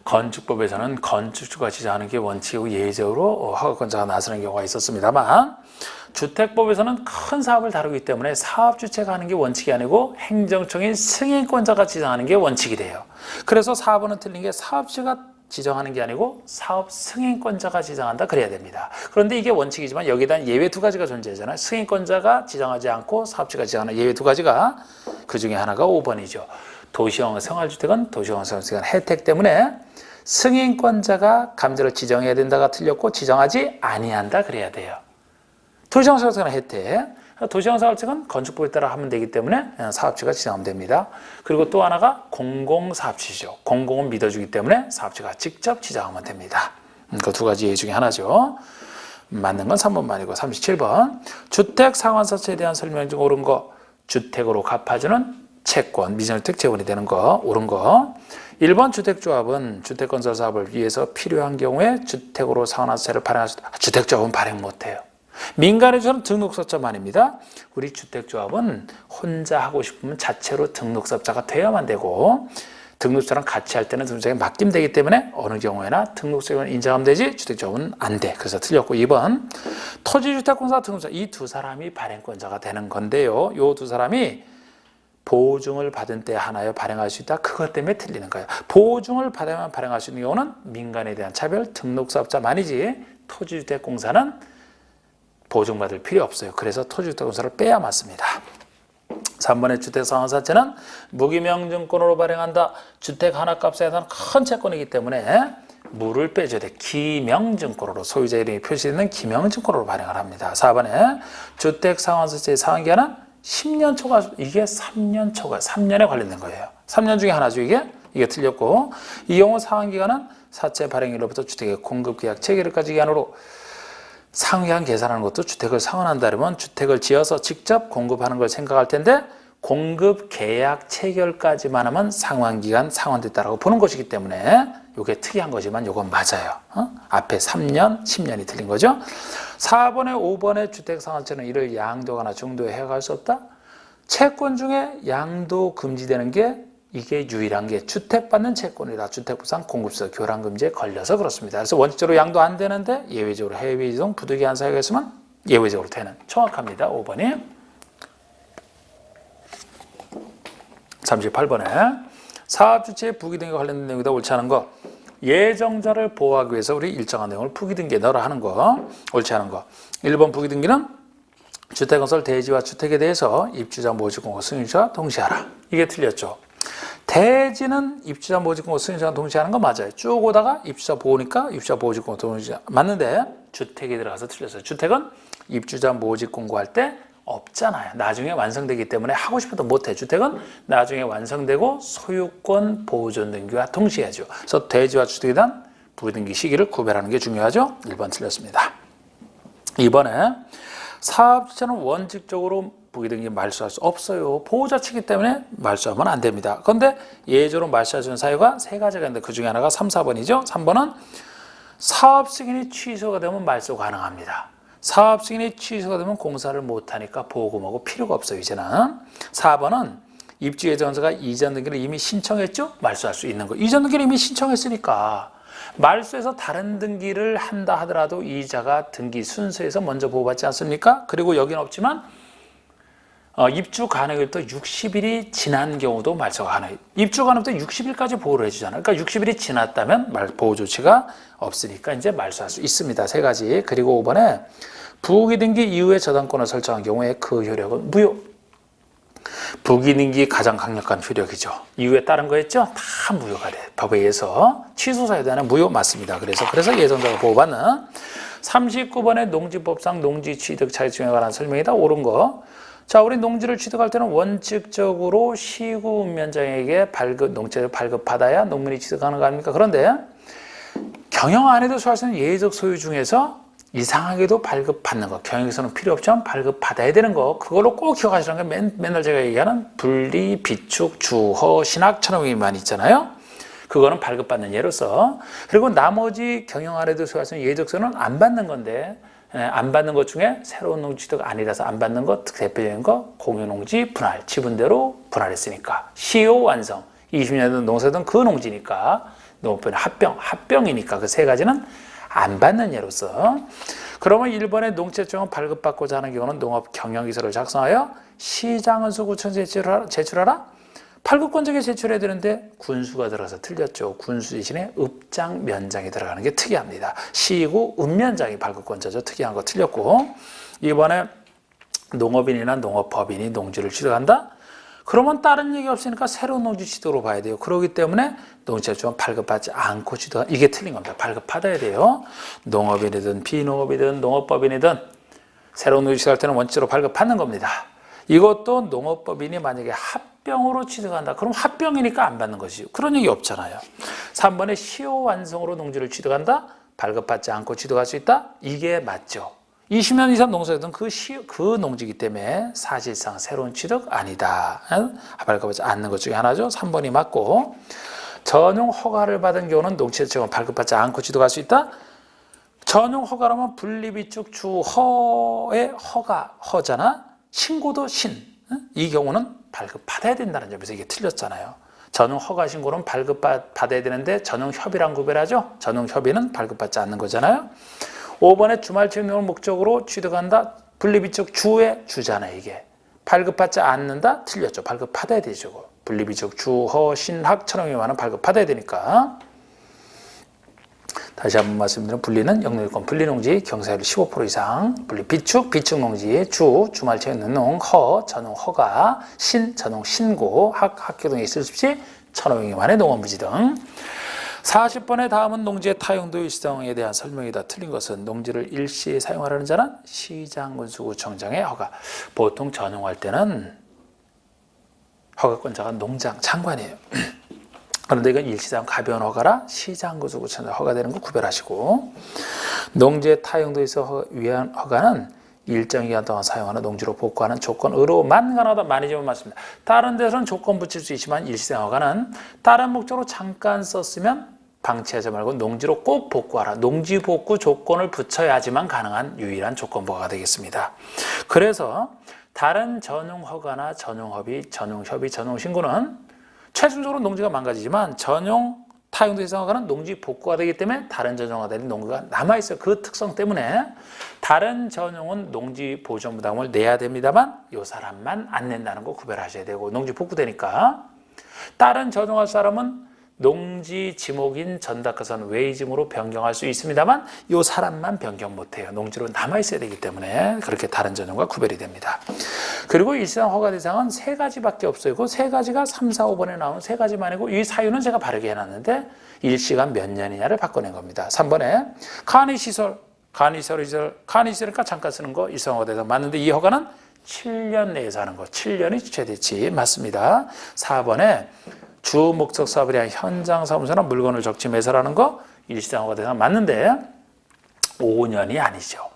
건축법에서는 건축주가 지정하는 게 원칙이고 예외적으로 허가권자가 나서는 경우가 있었습니다만, 주택법에서는 큰 사업을 다루기 때문에 사업주체가 하는 게 원칙이 아니고 행정청인 승인권자가 지정하는 게 원칙이 돼요. 그래서 4번은 틀린 게 사업주가 지정하는 게 아니고 사업 승인권자가 지정한다 그래야 됩니다. 그런데 이게 원칙이지만 여기에 대한 예외 두 가지가 존재하잖아요. 승인권자가 지정하지 않고 사업주가 지정하는 예외 두 가지가, 그 중에 하나가 5번이죠. 도시형 생활주택은 도시형 생활주택은 혜택 때문에 승인권자가 감정을 지정해야 된다가 틀렸고 지정하지 아니한다 그래야 돼요. 도시형 생활주택은 혜택, 도시형 생활주택은 건축법에 따라 하면 되기 때문에 사업주가 지정하면 됩니다. 그리고 또 하나가 공공사업주죠. 공공은 믿어주기 때문에 사업주가 직접 지정하면 됩니다. 그 두 가지 예외 중에 하나죠. 맞는 건 3번만이고 37번 주택 상환사채에 대한 설명 중 옳은 거, 주택으로 갚아주는 채권, 미전주택 재원이 되는 거, 옳은 거. 1번 주택조합은 주택건설 사업을 위해서 필요한 경우에 주택으로 상환사채를 발행할 수 있다. 주택조합은 발행 못해요. 민간에서는 등록사업자만입니다. 우리 주택조합은 혼자 하고 싶으면 자체로 등록사업자가 돼야만 되고, 등록사랑 같이 할 때는 등록사에 맡기면 되기 때문에 어느 경우에나 등록사는 인정하면 되지 주택조합은 안 돼. 그래서 틀렸고, 2번 토지주택공사 등록사, 이 두 사람이 발행권자가 되는 건데요. 이 두 사람이 보증을 받은 때 하나여 발행할 수 있다. 그것 때문에 틀리는 거예요. 보증을 받아야만 발행할 수 있는 경우는 민간에 대한 차별 등록사업자만이지 토지주택공사는 보증받을 필요 없어요. 그래서 토지주택공사를 빼야 맞습니다. 3번의 주택상환사채는 무기명증권으로 발행한다. 주택 하나값에 해당하는 큰 채권이기 때문에 무를 빼줘야 돼. 기명증권으로, 소유자 이름이 표시되는 기명증권으로 발행을 합니다. 4번에 주택상환사채의 상환기한은 10년 초과, 이게 3년 초과, 3년에 관련된 거예요. 3년 중에 하나죠, 이게 틀렸고, 이 경우 상환기간은 사채 발행일로부터 주택의 공급계약 체결일까지 기간으로 상환 계산하는 것도 주택을 상환한다면 주택을 지어서 직접 공급하는 걸 생각할 텐데, 공급계약 체결까지만 하면 상환기간 상환됐다라고 보는 것이기 때문에 이게 특이한 거지만 이건 맞아요. 앞에 3년, 10년이 틀린 거죠. 4번에 5번의 주택상환채는 이를 양도하거나 중도에 해갈 수 없다. 채권 중에 양도 금지되는 게 이게 유일한 게 주택받는 채권이라 주택부상 공급서 교란금지에 걸려서 그렇습니다. 그래서 원칙적으로 양도 안 되는데 예외적으로 해외이동 부득이한 사유가 있으면 예외적으로 되는, 정확합니다. 5번이. 38번에 사업주체의 부기등기와 관련된 내용이다 옳지 않은 거, 예정자를 보호하기 위해서 우리 일정한 내용을 부기등기에 넣으라 하는 거, 옳지 않은 거. 1번 부기등기는 주택건설 대지와 주택에 대해서 입주자 모집공고 승인자와 동시하라. 이게 틀렸죠. 대지는 입주자 모집공고 승인자와 동시하는 거 맞아요. 쭉 오다가 입주자 보호니까 입주자 모집공고 동시하 맞는데 주택에 들어가서 틀렸어요. 주택은 입주자 모집공고할 때 없잖아요. 나중에 완성되기 때문에 하고 싶어도 못해. 주택은 나중에 완성되고 소유권 보존 등기와 동시해야죠. 그래서 대지와 주택에 대한 부등기 시기를 구별하는 게 중요하죠. 1번 틀렸습니다. 이번에 사업자는 원칙적으로 부기등기 말소할 수 없어요. 보호자치기 때문에 말소하면 안 됩니다. 그런데 예외적으로 말소할 수 있는 사유가 세 가지가 있는데 그 중에 하나가 3, 4번이죠. 3번은 사업 승인이 취소가 되면 말소 가능합니다. 사업 승인이 취소가 되면 공사를 못하니까 보험하고 필요가 없어요. 이제는. 4번은 입주 예정자가 이전 등기를 이미 신청했죠? 말소할 수 있는 거. 이전 등기를 이미 신청했으니까 말소해서 다른 등기를 한다 하더라도 이자가 등기 순서에서 먼저 보호받지 않습니까? 그리고 여기는 없지만 입주 가능일부터 60일이 지난 경우도 말소가 가능해요. 입주 가능부터 60일까지 보호를 해주잖아요. 그러니까 60일이 지났다면 보호 조치가 없으니까 이제 말소할 수 있습니다. 세 가지. 그리고 5번에 부기등기 이후에 저당권을 설정한 경우에 그 효력은 무효. 부기등기 가장 강력한 효력이죠. 이후에 다른 거 했죠? 다 무효가 돼. 법에 의해서 취소 사유에 대한 무효 맞습니다. 그래서 예정자가 보호받는 39번의 농지법상 농지 취득 차익증에 관한 설명이다. 옳은 거. 자, 우리 농지를 취득할 때는 원칙적으로 시구 운면장에게 농지를 발급받아야 농민이 취득하는 거 아닙니까? 그런데 경영 안에도 소유할 수 있는 예외적 소유 중에서 이상하게도 발급받는 거, 경영에서는 필요 없지만 발급받아야 되는 거, 그걸로 꼭 기억하시라는 게 맨날 제가 얘기하는 분리, 비축, 주허, 신학, 천호명만 있잖아요. 그거는 발급받는 예로서. 그리고 나머지 경영 안에도 소유할 수 있는 예외적 소유는 안 받는 건데, 안 받는 것 중에 새로운 농지 취득 아니라서 안 받는 것, 대표적인 거 공유농지 분할, 지분대로 분할했으니까 시효 완성, 20년 된 농사든 그 농지니까 농업변 합병이니까 그 세 가지는 안 받는 예로서. 그러면 1번의 농지채권을 발급받고자 하는 경우는 농업경영기서를 작성하여 시장은수구청에 제출하라. 발급권자에게 제출해야 되는데 군수가 들어가서 틀렸죠. 군수 대신에 읍장, 면장이 들어가는 게 특이합니다. 시구, 읍면장이 발급권자죠. 특이한 거 틀렸고. 이번에 농업인이나 농업법인이 농지를 취득한다? 그러면 다른 얘기 없으니까 새로운 농지 취득으로 봐야 돼요. 그렇기 때문에 농지채권 발급받지 않고 취득한, 이게 틀린 겁니다. 발급받아야 돼요. 농업인이든 비농업이든 농업법인이든 새로운 농지 취득할 때는 원칙으로 발급받는 겁니다. 이것도 농업법인이 만약에 합병으로 취득한다. 그럼 합병이니까 안 받는 것이죠. 그런 얘기 없잖아요. 3번에 시효 완성으로 농지를 취득한다. 발급받지 않고 취득할 수 있다. 이게 맞죠. 20년 이상 농사했던 그 농지이기 때문에 사실상 새로운 취득 아니다. 발급받지 않는 것 중에 하나죠. 3번이 맞고. 전용 허가를 받은 경우는 농지채권 발급받지 않고 취득할 수 있다. 전용 허가라면 분리비축 주허의 허잖아. 신고도 이 경우는 발급받아야 된다는 점에서 이게 틀렸잖아요. 전용 허가 신고는 발급받아야 되는데 전용 협의랑 구별하죠. 전용 협의는 발급받지 않는 거잖아요. 5번에 주말취득용을 목적으로 취득한다. 분리비축 주의 주잖아요. 이게 발급받지 않는다. 틀렸죠. 발급받아야 되죠. 분리비축 주허 신학 천원위만은 발급받아야 되니까. 다시 한번 말씀드리면 분리는 영농일권 분리농지 경사율 15% 이상, 분리 비축농지 주말체육농 허 전용 허가 전용 신고 학교 등에 있을 수 없이 1,500여 만의 농업부지 등. 40번의 다음은 농지의 타용도 일시사용에 대한 설명이다. 틀린 것은 농지를 일시에 사용하려는 자는 시장군수구청장의 허가. 보통 전용할 때는 허가권자가 농장 장관이에요. 그런데 이건 일시사용 가벼운 허가라 시장군수구청장 허가되는 거 구별하시고, 농지의 타용도에서 위한 허가는 일정 기간 동안 사용하는 농지로 복구하는 조건으로만 가능하다. 많이 좀 맞습니다. 다른 데서는 조건 붙일 수 있지만 일시사용 허가는 다른 목적으로 잠깐 썼으면 방치하지 말고 농지로 꼭 복구하라. 농지 복구 조건을 붙여야지만 가능한 유일한 조건 부과가 되겠습니다. 그래서 다른 전용 허가나 전용 협의, 전용 신고는 최종적으로 농지가 망가지지만 전용 타용도 해상허가는 농지 복구가 되기 때문에 다른 전용과 달리 농지가 남아있어요. 그 특성 때문에 다른 전용은 농지 보존 부담을 내야 됩니다만 이 사람만 안 낸다는 거 구별하셔야 되고, 농지 복구되니까 다른 전용할 사람은 농지 지목인 전담가선 외지목으로 변경할 수 있습니다만 이 사람만 변경 못해요. 농지로 남아있어야 되기 때문에 그렇게 다른 전용과 구별이 됩니다. 그리고 일시사용 허가 대상은 세 가지밖에 없어요. 그 세 가지가 3, 4, 5번에 나오는 세 가지만 아니고 이 사유는 제가 바르게 해놨는데 일시가 몇 년이냐를 바꿔낸 겁니다. 3번에 간이시설이니까 잠깐 쓰는 거 일시사용 허가 대상 맞는데 이 허가는 7년 내에서 하는 거, 7년이 최대치 맞습니다. 4번에 주 목적 사업에 대한 현장 사무소나 물건을 적지 매설하는 거 일시사용 허가 대상 맞는데 5년이 아니죠.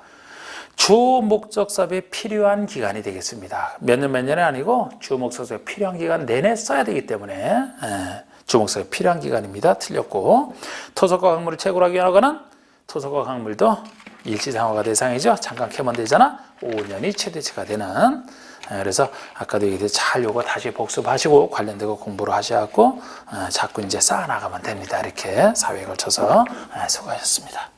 주 목적사에 필요한 기간이 되겠습니다. 몇 년이 아니고 주 목적사에 필요한 기간 내내 써야 되기 때문에 주 목적사에 필요한 기간입니다. 틀렸고 토속과 강물을 채굴하기 위한 허가는 토속과 강물도 일시상허가 대상이죠. 잠깐 캐면 되잖아. 5년이 최대치가 되는. 그래서 아까도 얘기했듯이 잘 요거 다시 복습하시고 관련되고 공부를 하셔갖고 자꾸 이제 쌓아나가면 됩니다. 이렇게 4회에 걸쳐서 수고하셨습니다.